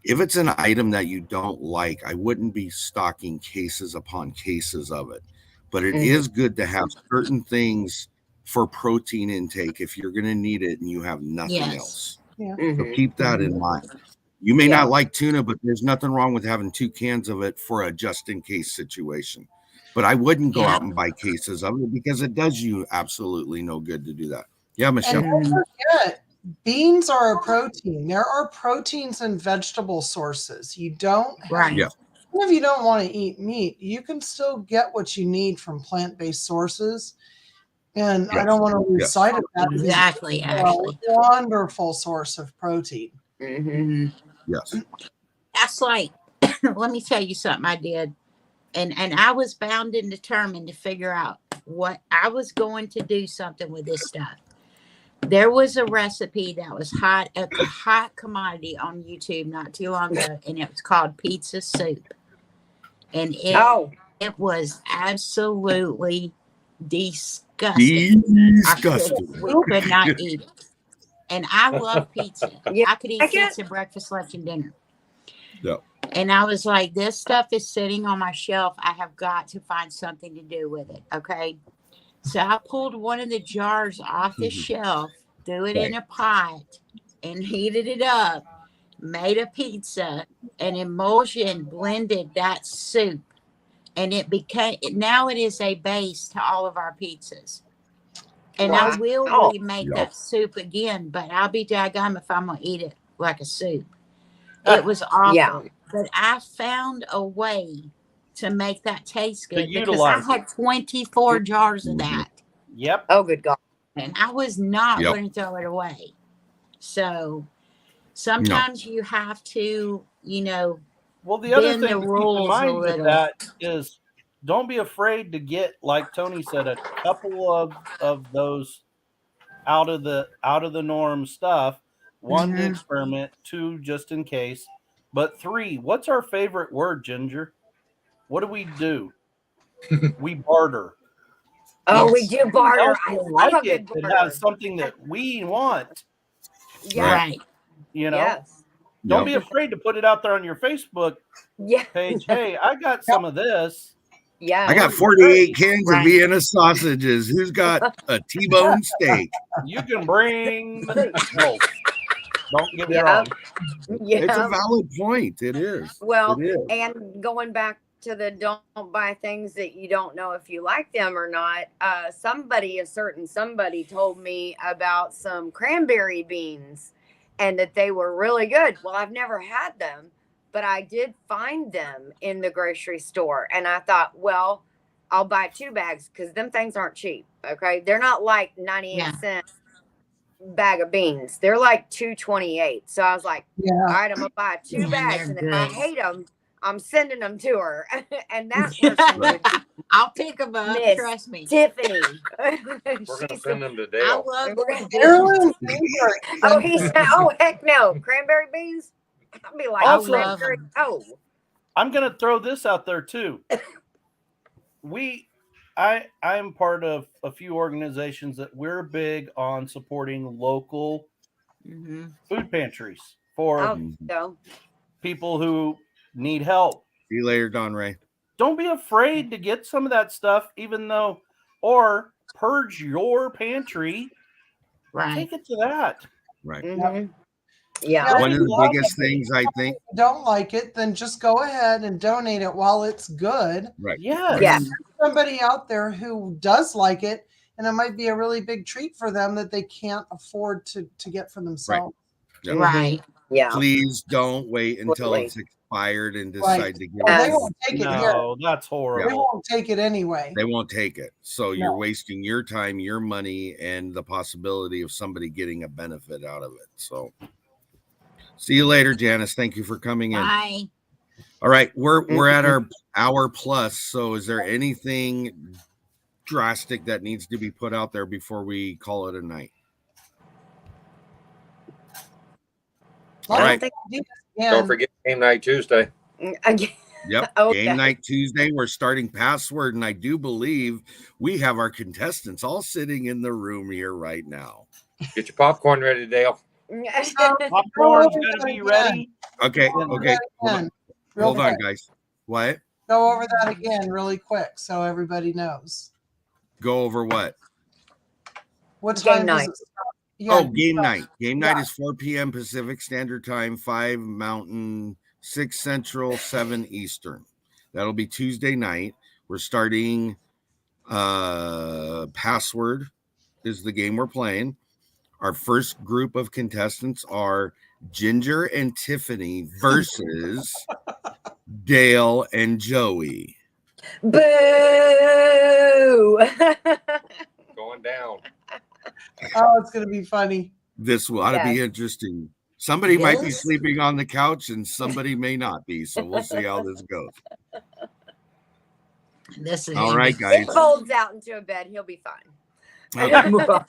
If it's an item that you don't like, I wouldn't be stocking cases upon cases of it. But it is good to have certain things for protein intake if you're going to need it and you have nothing else. Yeah. So keep that in mind. You may not like tuna, but there's nothing wrong with having 2 cans of it for a just-in-case situation. But I wouldn't go out and buy cases of it because it does you absolutely no good to do that. Yeah, Michelle. And don't forget, beans are a protein. There are proteins in vegetable sources. You don't have, even if you don't want to eat meat, you can still get what you need from plant-based sources. And I don't want to lose sight of that. Exactly, Ashley. A wonderful source of protein. Yes. That's like, let me tell you something I did. And I was bound and determined to figure out what I was going to do something with this stuff. There was a recipe that was a hot commodity on YouTube not too long ago, and it was called pizza soup. And it was absolutely disgusting. We could not eat it. And I love pizza. I could eat pizza breakfast, lunch, and dinner. Yep. And I was like, this stuff is sitting on my shelf. I have got to find something to do with it. Okay. So I pulled one of the jars off the shelf, threw it in a pot, and heated it up, made a pizza, and emulsion blended that soup. And now it is a base to all of our pizzas. And I will remake that soup again, but I'll be daggone if I'm going to eat it like a soup. It was awful. But I found a way to make that taste good because I had 24 jars of that. Yep. Oh, good God. And I was not going to throw it away. So sometimes you have to, well, the other bend thing the to keep rules in mind a with little. that is don't be afraid to get, like Tony said, a couple of those out of the norm stuff. 1 to experiment, 2 just in case, but 3. What's our favorite word, Ginger? What do? We barter. Oh, we do barter. I like it. It has something that we want. Yeah. Right. Don't be afraid to put it out there on your Facebook page. Hey, I got some of this. Yeah. I got 48 cans of Vienna sausages. Who's got a T-bone steak? You can bring both. Don't get me wrong. It's a valid point. It is. Well, and going back to the don't buy things that you don't know if you like them or not. Somebody told me about some cranberry beans and that they were really good. Well, I've never had them, but I did find them in the grocery store. And I thought, well, I'll buy 2 bags because them things aren't cheap. Okay. They're not like 98 cents bag of beans. They're like $2.28. So I was like, all right, I'm going to buy 2 bags. And if I hate them, I'm sending them to her. And that person would I'll pick them up. Trust me. Tiffany. We're going to send them to Dale. I love Oh, he said, oh, heck no. Cranberry beans? I'll be like, Also, cranberry. Oh. I'm going to throw this out there too. I'm part of a few organizations that we're big on supporting local food pantries for people who need help. See you later, Don Ray. Don't be afraid to get some of that stuff, or purge your pantry. Right. Take it to that. Right. Yeah. One of the biggest things I think. If you don't like it, then just go ahead and donate it while it's good. Right. Yeah. Yeah. Somebody out there who does like it and it might be a really big treat for them that they can't afford to get for themselves. Yeah. Right. Yeah. Please don't wait until Absolutely. it's expired and Right. decide to give Or it. they Yes. won't take it here. No, that's They horrible. won't take it anyway. They won't take it. So you're No. wasting your time, your money, and the possibility of somebody getting a benefit out of it. So see you later, Janice. Thank you for coming in. Bye. All right, we're at our hour plus. So is there anything drastic that needs to be put out there before we call it a night? All I don't right. think. Don't forget game night Tuesday. Again. Yep. Okay. Game night Tuesday. We're starting password, and I do believe we have our contestants all sitting in the room here right now. Get your popcorn ready, Dale. Popcorn's gonna be ready. Okay. Go over Okay. that again, real Hold on, quick. guys. What? Go over that again really quick so everybody knows. Go over what? What Game time does night. it start? Yeah, Oh, game night. Game night Yeah. is 4 p.m. Pacific Standard Time, 5 Mountain, 6 Central, 7 Eastern. That'll be Tuesday night. We're starting Password is the game we're playing. Our first group of contestants are Ginger and Tiffany versus Dale and Joey. Boo! Going down. Oh, it's gonna be funny. This ought to be Yes. interesting. Somebody might be Yes. sleeping on the couch and somebody may not be. So we'll see how this goes. This is All right, It guys. folds out into a bed. He'll be fine. Okay. right.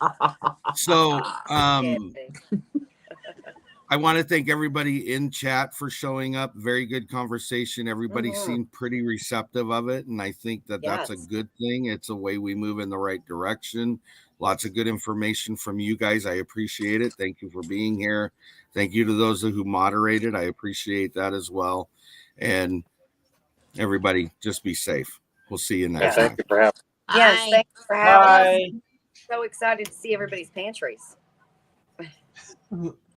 So I want to thank everybody in chat for showing up. Very good conversation. Everybody Mhm. seemed pretty receptive of it. And I think that that's a Yes. good thing. It's a way we move in the right direction. Lots of good information from you guys. I appreciate it. Thank you for being here. Thank you to those who moderated. I appreciate that as well. And everybody, just be safe. We'll see you And next thank time. you for having Yes, Bye. thanks for having us. Bye. So excited to see everybody's pantries.